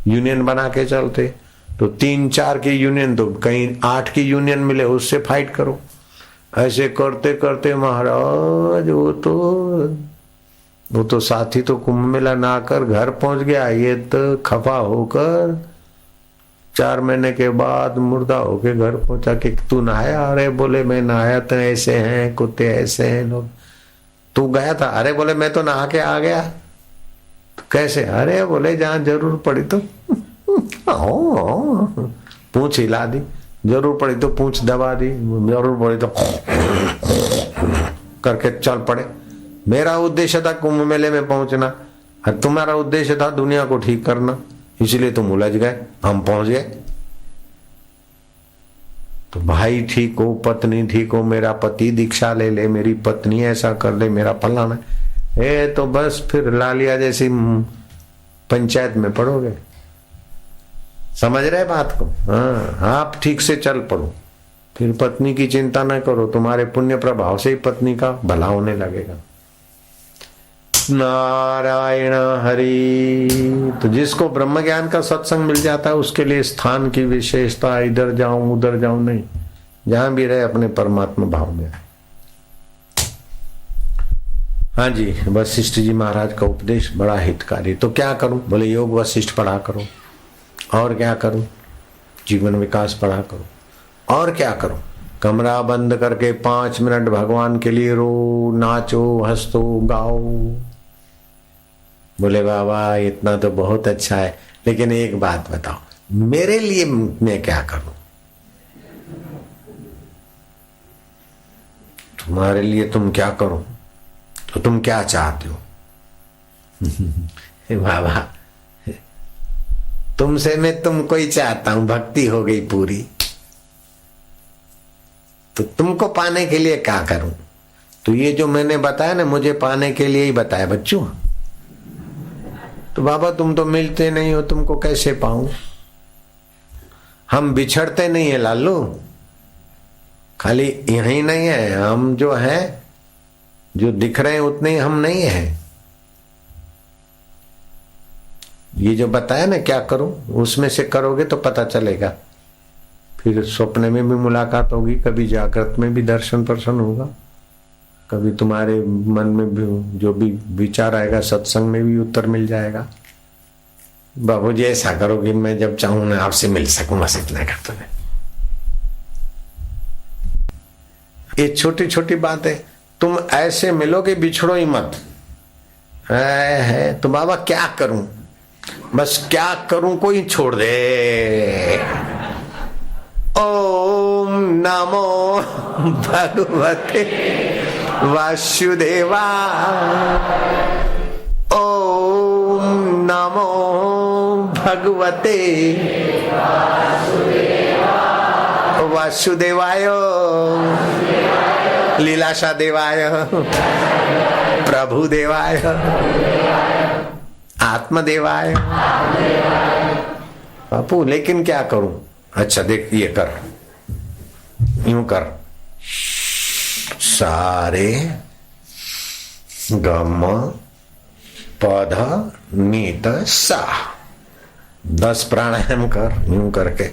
यूनियन बना के चलते। तो 3-4 की यूनियन, तो कहीं 8 की यूनियन मिले, उससे फाइट करो। ऐसे करते करते महाराज वो तो साथी तो कुंभ मेला ना आकर घर पहुंच गया। ये तो खफा होकर 4 महीने के बाद मुर्दा होके घर पहुंचा कि तू नहाया। अरे बोले मैं नहाया, तो ऐसे हैं कुत्ते, ऐसे हैं लोग। तू गया था? अरे बोले मैं तो नहा के आ गया। तो कैसे? अरे बोले जहां जरूर पड़ी तो पूंछ हिला दी, जरूर पड़ी तो पूंछ दबा दी, जरूर पड़ी तो करके चल पड़े। मेरा उद्देश्य था कुंभ मेले में पहुंचना, और तुम्हारा उद्देश्य था दुनिया को ठीक करना, इसलिए तुम उलझ गए, हम पहुंच गए। तो भाई ठीक हो, पत्नी ठीक हो, मेरा पति दीक्षा ले ले, मेरी पत्नी ऐसा कर ले, मेरा फलाना है, तो बस फिर लालिया जैसी पंचायत में पड़ोगे। समझ रहे बात को? हाँ, आप ठीक से चल पड़ो, फिर पत्नी की चिंता न करो, तुम्हारे पुण्य प्रभाव से ही पत्नी का भला होने लगेगा। नारायण हरि। तो जिसको ब्रह्म ज्ञान का सत्संग मिल जाता है उसके लिए स्थान की विशेषता इधर जाऊं उधर जाऊं नहीं, जहां भी रहे अपने परमात्मा भाव में। हाँ जी, वशिष्ठ जी महाराज का उपदेश बड़ा हितकारी। तो क्या करूं? बोले योग वशिष्ठ पढ़ा करो। और क्या करूं? जीवन विकास पढ़ा करो। और क्या करूं? कमरा बंद करके 5 मिनट भगवान के लिए रो, नाचो, हंसो, गाओ। बोले बाबा इतना तो बहुत अच्छा है, लेकिन एक बात बताओ, मेरे लिए मैं क्या करूं? तुम्हारे लिए तुम क्या करो? तो तुम क्या चाहते हो? बाबा तुमसे मैं तुमको ही चाहता हूं, भक्ति हो गई पूरी, तो तुमको पाने के लिए क्या करूं? तो ये जो मैंने बताया ना, मुझे पाने के लिए ही बताया बच्चों। तो बाबा तुम तो मिलते नहीं हो, तुमको कैसे पाऊं? हम बिछड़ते नहीं है लालू, खाली यही नहीं है, हम जो है, जो दिख रहे हैं उतने ही हम नहीं है। ये जो बताया ना क्या करूं, उसमें से करोगे तो पता चलेगा। फिर स्वप्न में भी मुलाकात होगी, कभी जागृत में भी दर्शन पर्शन होगा, कभी तुम्हारे मन में भी जो भी विचार आएगा सत्संग में भी उत्तर मिल जाएगा। बाबूजी ऐसा करो कि मैं जब चाहूं ना आपसे मिल सकूं, बस इतना कर दो। ये छोटी छोटी बात है, तुम ऐसे मिलोगे बिछड़ो ही मत है। तो बाबा क्या करूं? बस क्या करूं, कोई छोड़ दे। ओम नमो भगवते वासुदेवा, ओम नमो भगवते वासुदेवाय, लीलाशा देवाय, प्रभु देवाय, आत्मदेवाय। बापू लेकिन क्या करूं? अच्छा देख, ये कर, यूं कर, सारे गम पध नीत सा, 10 प्राणायाम कर यूं करके।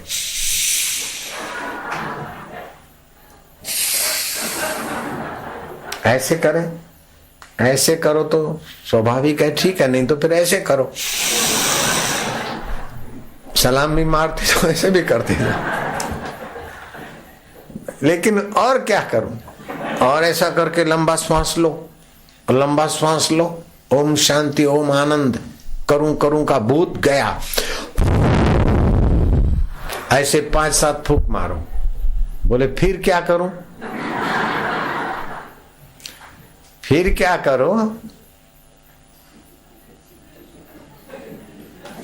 ऐसे करें, ऐसे करो तो स्वाभाविक है, ठीक है, नहीं तो फिर ऐसे करो। सलाम भी मारते तो ऐसे भी करते थे, लेकिन और क्या करूं? और ऐसा करके लंबा श्वास लो, लंबा श्वास लो, ओम शांति ओम आनंद, करूं करूं का भूत गया, ऐसे 5-7 फूंक मारो। बोले फिर क्या करूं? फिर क्या करो?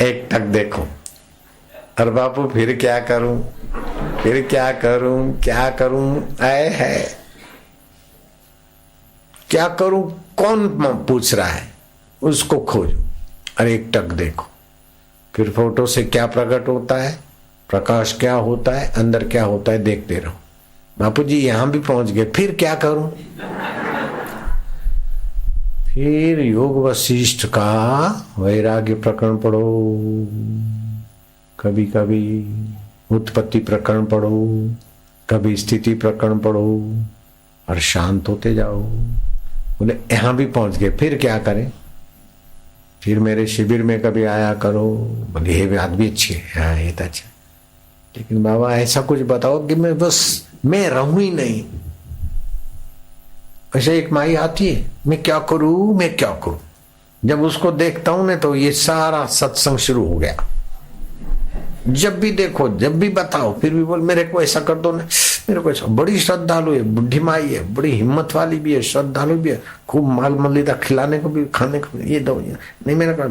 एक टक देखो। अरे बापू फिर क्या करूं, फिर क्या करूं, क्या करूं? ऐ है क्या करूं? कौन पूछ रहा है? उसको खोजो। अरे एक टक देखो, फिर फोटो से क्या प्रकट होता है, प्रकाश क्या होता है, अंदर क्या होता है, देखते रहो। बापू जी यहां भी पहुंच गए, फिर क्या करूं? फिर योग वशिष्ठ का वैराग्य प्रकरण पढ़ो, कभी कभी उत्पत्ति प्रकरण पढ़ो, कभी स्थिति प्रकरण पढ़ो, और शांत होते जाओ। बोले यहां भी पहुंच गए, फिर क्या करें? फिर मेरे शिविर में कभी आया करो। बोले ये बात भी अच्छी है, हाँ ये तो अच्छा, लेकिन बाबा ऐसा कुछ बताओ कि मैं रहूं ही नहीं। ऐसे एक माई आती है, मैं क्या करूं, मैं क्या करूं? जब उसको देखता हूं ना तो ये सारा सत्संग शुरू हो गया। जब भी देखो, जब भी बताओ, फिर भी बोल मेरे को ऐसा कर दो ना, मेरे को ऐसा। बड़ी श्रद्धालु है, बुढ़ी माई है, बड़ी हिम्मत वाली भी है, श्रद्धालु भी है, खूब माल मलिदा खिलाने को भी, खाने को भी, ये दो ये नहीं मेरा।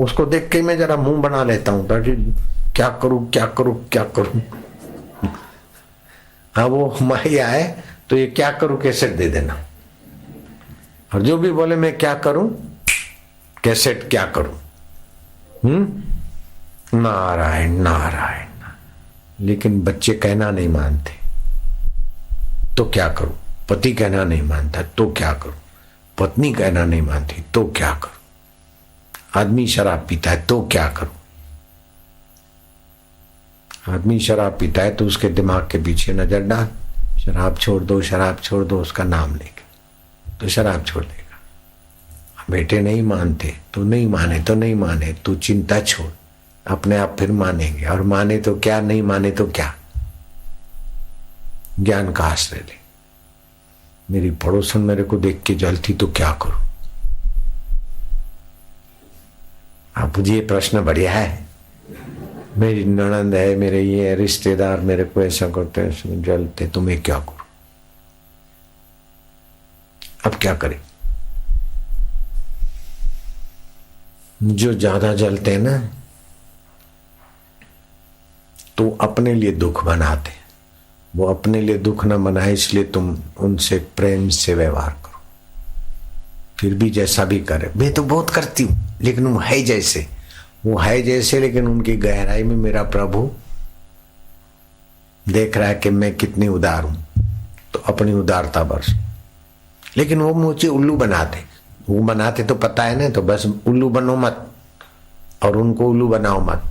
उसको देख के मैं जरा मुंह बना लेता हूँ ताकि क्या करूं क्या करूं क्या करूं। हाँ वो माई आए तो ये क्या करूं कैसेट दे देना, और जो भी बोले मैं क्या करूं कैसेट क्या करूं। नारायण नारायण। लेकिन बच्चे कहना नहीं मानते तो क्या करूं? पति कहना नहीं मानता तो क्या करूं? पत्नी कहना नहीं मानती तो क्या करूं? आदमी शराब पीता है तो क्या करूं? आदमी शराब पीता है तो उसके दिमाग के पीछे नजर डाल, शराब छोड़ दो, शराब छोड़ दो, उसका नाम लेके तो शराब छोड़ देगा। बेटे नहीं मानते तो नहीं माने तो नहीं माने, तू चिंता छोड़, अपने आप फिर मानेंगे, और माने तो क्या, नहीं माने तो क्या। ज्ञान का आश्रय ले। मेरी पड़ोसन मेरे को देख के जलती तो क्या करूं? बापू जी ये प्रश्न बढ़िया है, मेरी ननंद है, मेरे ये रिश्तेदार मेरे को ऐसा करते हैं, जलते, तुम्हें क्या करूं, अब क्या करें। जो ज्यादा जलते हैं ना तो अपने लिए दुख बनाते, वो अपने लिए दुख न बनाए इसलिए तुम उनसे प्रेम से व्यवहार करो। फिर भी जैसा भी करे, मैं तो बहुत करती हूं लेकिन वो है जैसे, वो है जैसे, लेकिन उनकी गहराई में मेरा प्रभु देख रहा है कि मैं कितनी उदार हूं, तो अपनी उदारता बरस। लेकिन वो मुझे उल्लू बनाते, वो बनाते तो पता है ना, तो बस उल्लू बनो मत और उनको उल्लू बनाओ मत।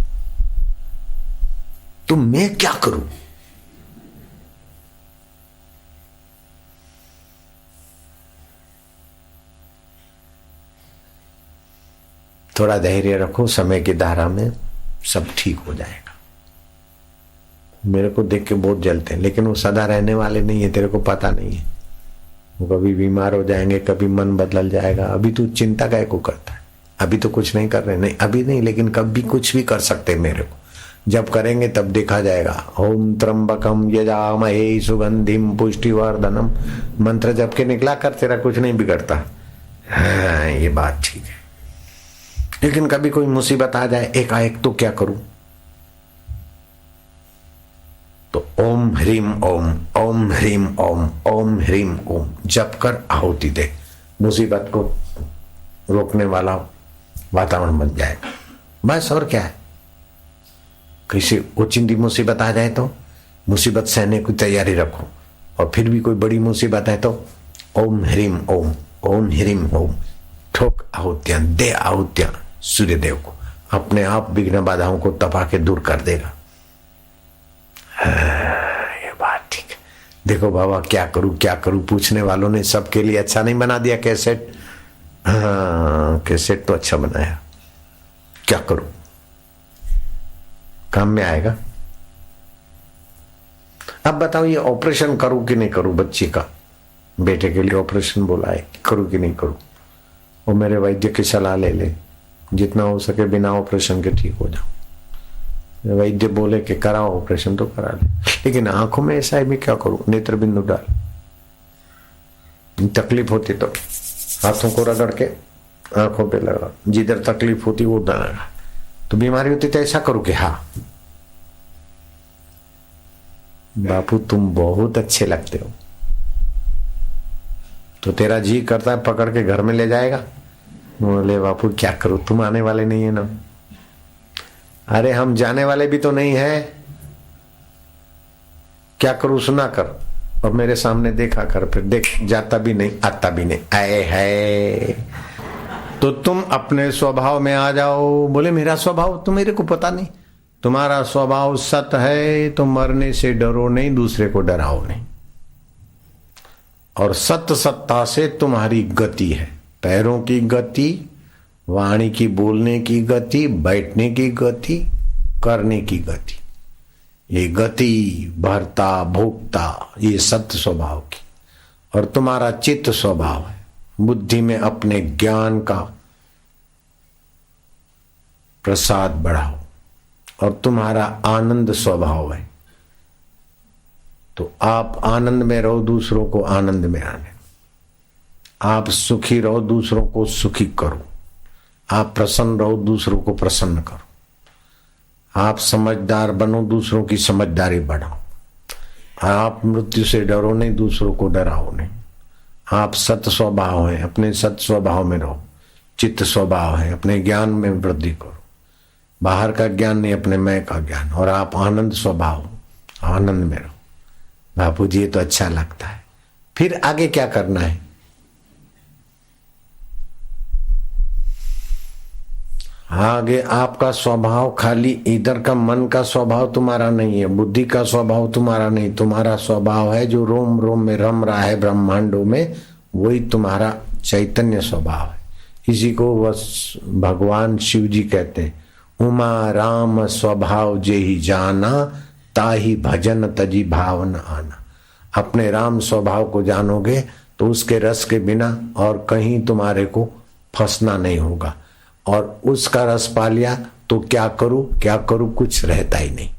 तो मैं क्या करूं? थोड़ा धैर्य रखो, समय की धारा में सब ठीक हो जाएगा। मेरे को देख के बहुत जलते हैं, लेकिन वो सदा रहने वाले नहीं है, तेरे को पता नहीं है। वो कभी बीमार हो जाएंगे, कभी मन बदल जाएगा। अभी तू चिंता काहे को करता है? अभी तो कुछ नहीं कर रहे, नहीं अभी नहीं, लेकिन कभी कुछ भी कर सकते मेरे को। जब करेंगे तब देखा जाएगा। ओम त्र्यंबकम यजामहे सुगंधिम पुष्टिवर्धनम, मंत्र जप के निकला कर, तेरा कुछ नहीं बिगड़ता। हाँ, ये बात ठीक है। लेकिन कभी कोई मुसीबत आ जाए एकाएक, तो क्या करूं? तो ओम ह्रीम ओम, ओम ह्रीम ओम, ओम ह्रीम ओम जप कर आहुति दे, मुसीबत को रोकने वाला वातावरण बन जाएगा। बस और क्या है। किसी ओचिंती मुसीबत आ जाए तो मुसीबत सहने की तैयारी रखो, और फिर भी कोई बड़ी मुसीबत है तो ओम ह्रीम ओम, ओम ह्रीम ओम ठोक आहुतियां दे, आहुतियां सूर्य देव को, अपने आप विघ्न बाधाओं को तपा के दूर कर देगा। ये बात ठीक है। देखो बाबा क्या करूं पूछने वालों ने सबके लिए अच्छा नहीं बना दिया कैसेट। हाँ, कैसेट तो अच्छा बनाया। क्या करूं, काम में आएगा। अब बताओ ये ऑपरेशन करूं कि नहीं करूं? बच्ची का, बेटे के लिए ऑपरेशन बोला है, करूं कि नहीं करूं? वो मेरे वैद्य की सलाह ले ले, जितना हो सके बिना ऑपरेशन के ठीक हो जाओ। वैद्य बोले कि कराओ ऑपरेशन तो करा ले, लेकिन आंखों में ऐसा है, मैं क्या करूं? नेत्र बिंदु डाल। तकलीफ होती तो हाथों को रगड़ के आंखों पे लगा, जिधर तकलीफ होती वो लगा। तो बीमारी होती तो ऐसा करूं कि हाँ बापू तुम बहुत अच्छे लगते हो, तो तेरा जी करता है पकड़ के घर में ले जाएगा। बोले बापू क्या करूं, तुम आने वाले नहीं है ना। अरे हम जाने वाले भी तो नहीं है, क्या करूं सुना कर और मेरे सामने देखा कर, फिर देख जाता भी नहीं आता भी नहीं। आए है तो तुम अपने स्वभाव में आ जाओ। बोले मेरा स्वभाव तो मेरे को पता नहीं। तुम्हारा स्वभाव सत है तो मरने से डरो नहीं, दूसरे को डराओ नहीं। और सत्य सत्ता से तुम्हारी गति है, पैरों की गति, वाणी की बोलने की गति, बैठने की गति, करने की गति। ये गति भरता भोगता ये सत्य स्वभाव की। और तुम्हारा चित्त स्वभाव है, बुद्धि में अपने ज्ञान का प्रसाद बढ़ाओ। और तुम्हारा आनंद स्वभाव है, तो आप आनंद में रहो, दूसरों को आनंद में आने। आप सुखी रहो, दूसरों को सुखी करो। आप प्रसन्न रहो, दूसरों को प्रसन्न करो। आप समझदार बनो, दूसरों की समझदारी बढ़ाओ। आप मृत्यु से डरो नहीं, दूसरों को डराओ नहीं। आप सत स्वभाव है, अपने सत स्वभाव में रहो। चित्त स्वभाव है, अपने ज्ञान में वृद्धि करो। बाहर का ज्ञान नहीं, अपने मैं का ज्ञान। और आप आनंद स्वभाव, आनंद में रहो। बापू जी ये तो अच्छा लगता है। फिर आगे क्या करना है? आगे आपका स्वभाव खाली इधर का मन का स्वभाव तुम्हारा नहीं है, बुद्धि का स्वभाव तुम्हारा नहीं। तुम्हारा स्वभाव है जो रोम रोम में रम रहा है ब्रह्मांडों में, वही तुम्हारा चैतन्य स्वभाव है। इसी को भगवान शिव जी कहते हैं, उमा राम स्वभाव जेहि जाना, ताहि भजन तजी भावन आना। अपने राम स्वभाव को जानोगे तो उसके रस के बिना और कहीं तुम्हारे को फंसना नहीं होगा। और उसका रस पा लिया तो क्या करूं कुछ रहता ही नहीं।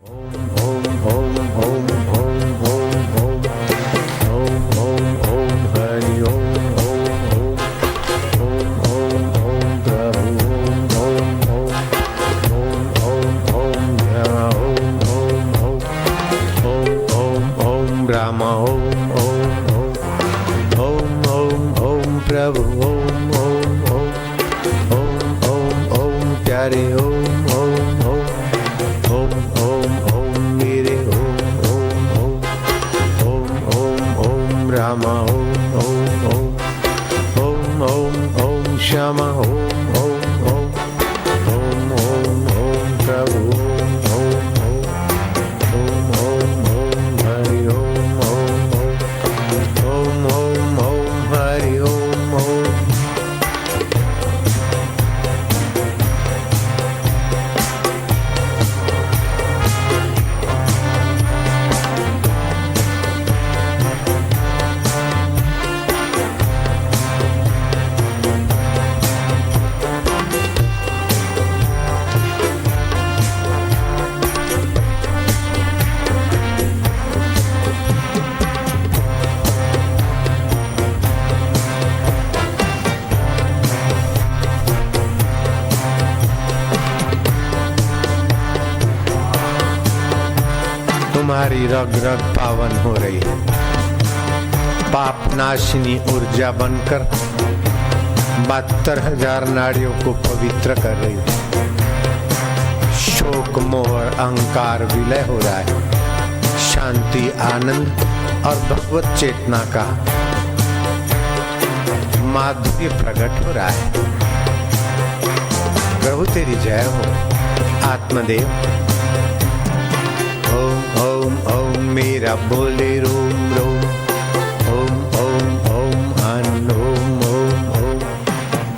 ओम ओम ओम ओम ओम ओम ओम ओम हरि ओम ओम ओम ओम प्रभु ओम ओम ओम ओम रामा ओम ओम प्रभु ओम ओम प्यारे ओम ओम मेरे ओम रामा ओम श्यामा ओम प्रभु ओम हरि ओम हरि ओम तुम्हारी रग रग पावन हो रही है, पाप नाशिनी ऊर्जा बनकर 72,000 नाड़ियों को पवित्र कर रही है। शोक मोह और अहंकार विलय हो रहा है, शांति आनंद और भगवत चेतना का माधुर्य प्रकट हो रहा है। प्रभु तेरी जय हो आत्मदेव। ओम ओम ओम मेरा बोले रोम रोम ओम ओम ओम आनंद ओम ओम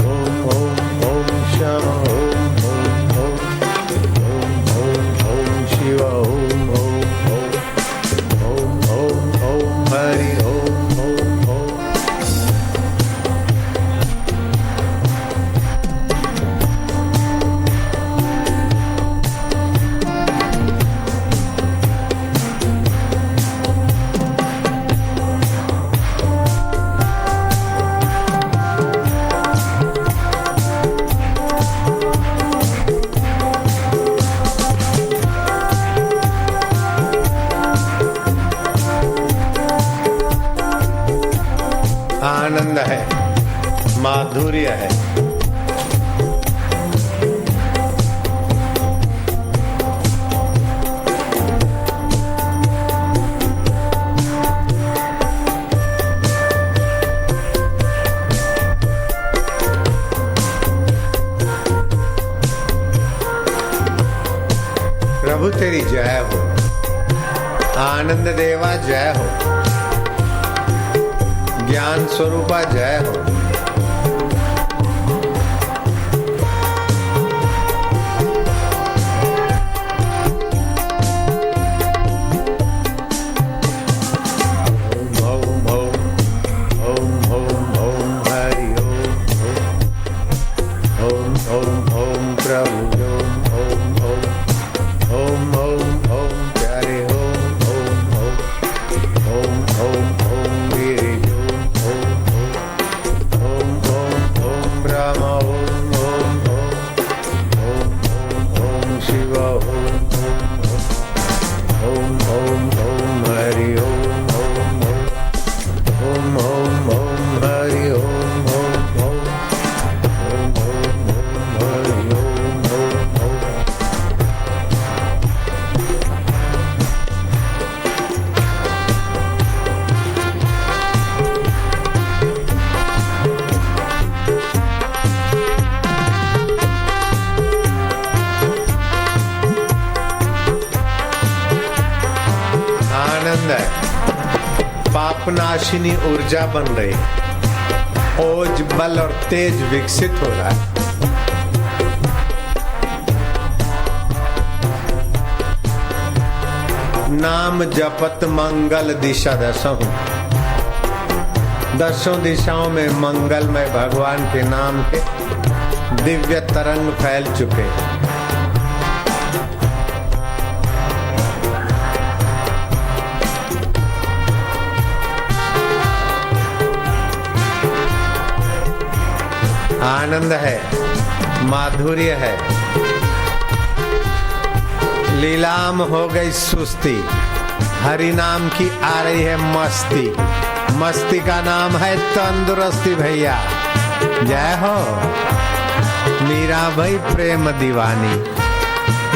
ओम ओम ओम श्याम ओम ओम शिव ओम ओम हरि ओम आनंद है, माधुर्य है। प्रभु तेरी जय हो, आनंद देवा जय हो, ज्ञान स्वरूपा जय हो। ओम ओम ओम ओम हरि ओम प्रभु ओम प्यारे ओम मेरे ओम रामा ओम शिव ओम हरि ओम हरि ओम हरि ओम। आनंद है, पापनाशिनी ऊर्जा बन रही, ओज बल और तेज विकसित हो रहा है। नाम जपत मंगल दिशा दसहु, दसों दिशाओं में मंगलमय भगवान के नाम के दिव्य तरंग फैल चुके। आनंद है, माधुर्य है, लीलाम हो गई सुस्ती, हरि नाम की आ रही है मस्ती। मस्ती का नाम है तंदुरुस्ती भैया। जय हो। मीरा भाई प्रेम दीवानी,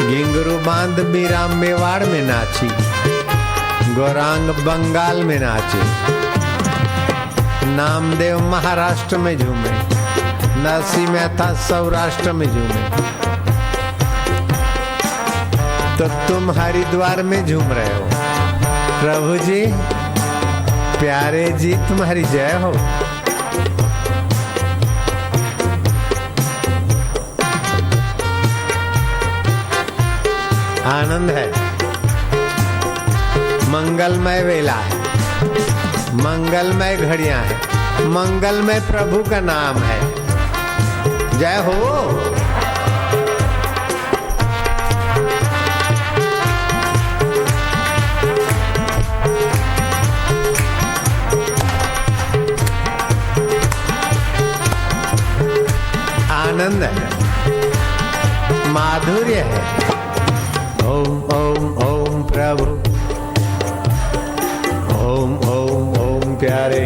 घिंगरू बांध मीरा मेवाड़ में नाची, गौरांग बंगाल में नाचे, नामदेव महाराष्ट्र में झूमे, नरसिंह मेहता सौराष्ट्र में झूमे, तो तुम हरिद्वार में झूम रहे हो। प्रभु जी, प्यारे जी, तुम्हारी जय हो। आनंद है, मंगलमय वेला है, मंगलमय घड़ियां हैं, मंगलमय प्रभु का नाम है। जय हो। आनंद है, माधुर्य है। ओम ओम ओम प्रभु, ओम ओम ओम प्यारे,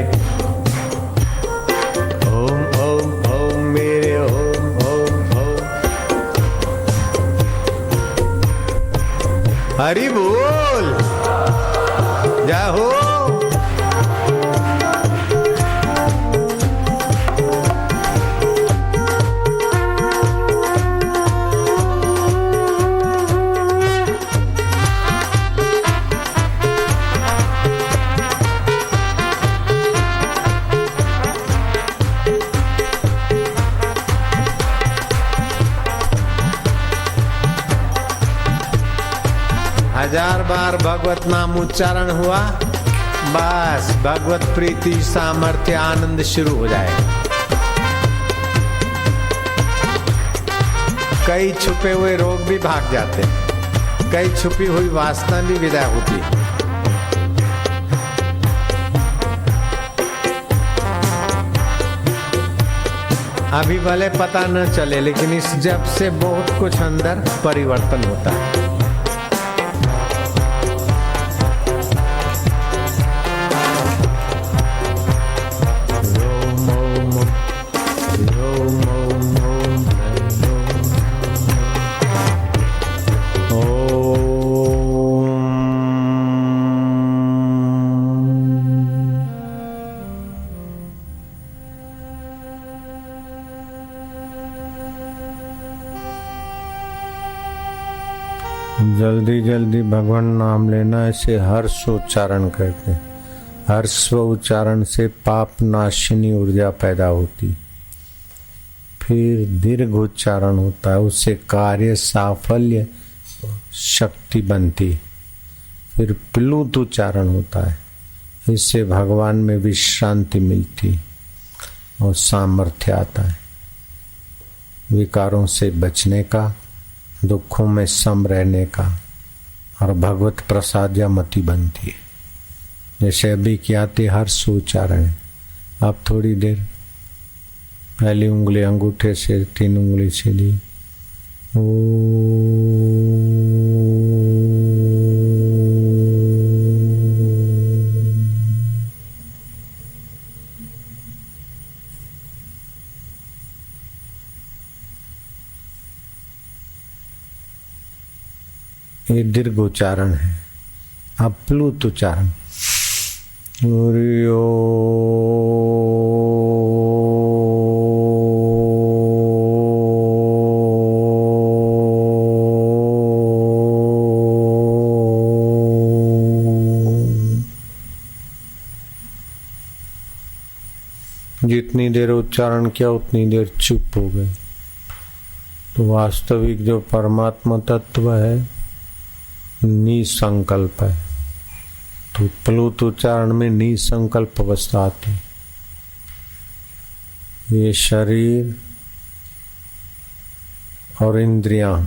ओम ओम ओम मेरे, ओम ओम ओम। हरि बोल। जय हो। हजार बार भगवत नाम उच्चारण हुआ, बस भगवत प्रीति, सामर्थ्य, आनंद शुरू हो जाएगा। कई छुपे हुए रोग भी भाग जाते हैं, कई छुपी हुई वासना भी विदा होती है। अभी भले पता न चले, लेकिन इस जप से बहुत कुछ अंदर परिवर्तन होता है। जल्दी जल्दी भगवान नाम लेना, ऐसे हर्ष उच्चारण करते हैं। हर्ष उच्चारण से पाप नाशिनी ऊर्जा पैदा होती, फिर दीर्घ उच्चारण होता है, उससे कार्य साफल्य शक्ति बनती, फिर प्लुत उच्चारण होता है, इससे भगवान में विश्रांति मिलती और सामर्थ्य आता है। विकारों से बचने का, दुखों में सम रहने का, और भगवत प्रसाद्या मति बनती है। जैसे अभी किया थे हर्ष उच्चारण। अब थोड़ी देर पहली उंगली अंगूठे से 3 उंगली से ली, ये दीर्घ उच्चारण है। अब प्लुत उच्चारण, जितनी देर उच्चारण किया उतनी देर चुप हो गई। तो वास्तविक जो परमात्मा तत्व है निसंकल्प है। तो प्लुत उच्चारण में निसंकल्प अवस्था आती, ये शरीर और इंद्रियां,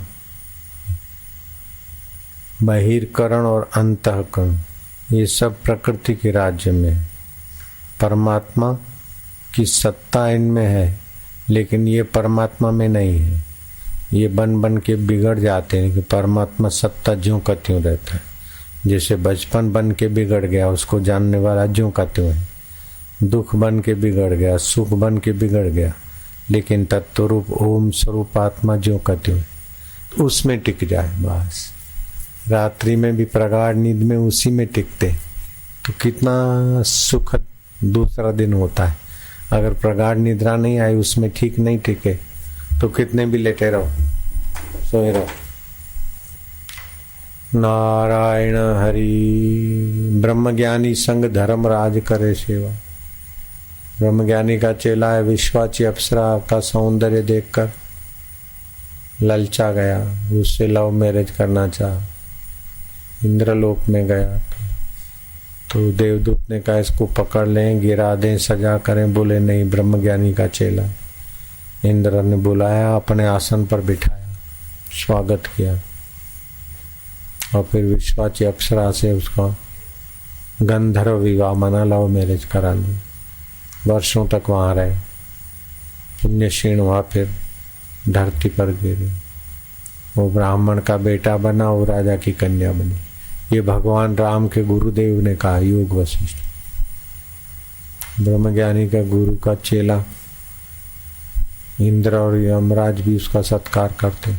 बहिर्करण और अंतःकरण, ये सब प्रकृति के राज्य में है। परमात्मा की सत्ता इनमें है, लेकिन ये परमात्मा में नहीं है। ये बन बन के बिगड़ जाते हैं कि परमात्मा सत्ता ज्यों का त्यों रहता है। जैसे बचपन बन के बिगड़ गया, उसको जानने वाला ज्यों का त्यों है। दुख बन के बिगड़ गया, सुख बन के बिगड़ गया, लेकिन तत्व रूप ओम स्वरूप आत्मा ज्यों का त्यों है। तो उसमें टिक जाए बस। रात्रि में भी प्रगाढ़ नींद में उसी में टिकते तो कितना सुखद दूसरा दिन होता है। अगर प्रगाढ़ निद्रा नहीं आई, उसमें ठीक नहीं टिके, तो कितने भी लेटे रहो, सोए रहो। नारायण हरि। ब्रह्मज्ञानी संग धर्म राज करे सेवा। ब्रह्मज्ञानी का चेला है, विश्वाची अप्सरा का सौंदर्य देखकर ललचा गया, उससे लव मैरिज करना चाहा। इंद्रलोक में गया तो देवदूत ने कहा इसको पकड़ लें, गिरा दें, सजा करें। बोले नहीं, ब्रह्मज्ञानी का चेला। इंद्र ने बुलाया, अपने आसन पर बिठाया, स्वागत किया और फिर विश्वाची अप्सरा से उसका गंधर्व विवाह मना, लव मैरिज करा ली। वर्षों तक वहां रहे, पुण्य क्षीण हुआ, फिर धरती पर गिरे। वो ब्राह्मण का बेटा बना, वो राजा की कन्या बनी। ये भगवान राम के गुरुदेव ने कहा, योग वशिष्ठ। ब्रह्मज्ञानी का गुरु का चेला इंद्र और यमराज भी उसका सत्कार करते।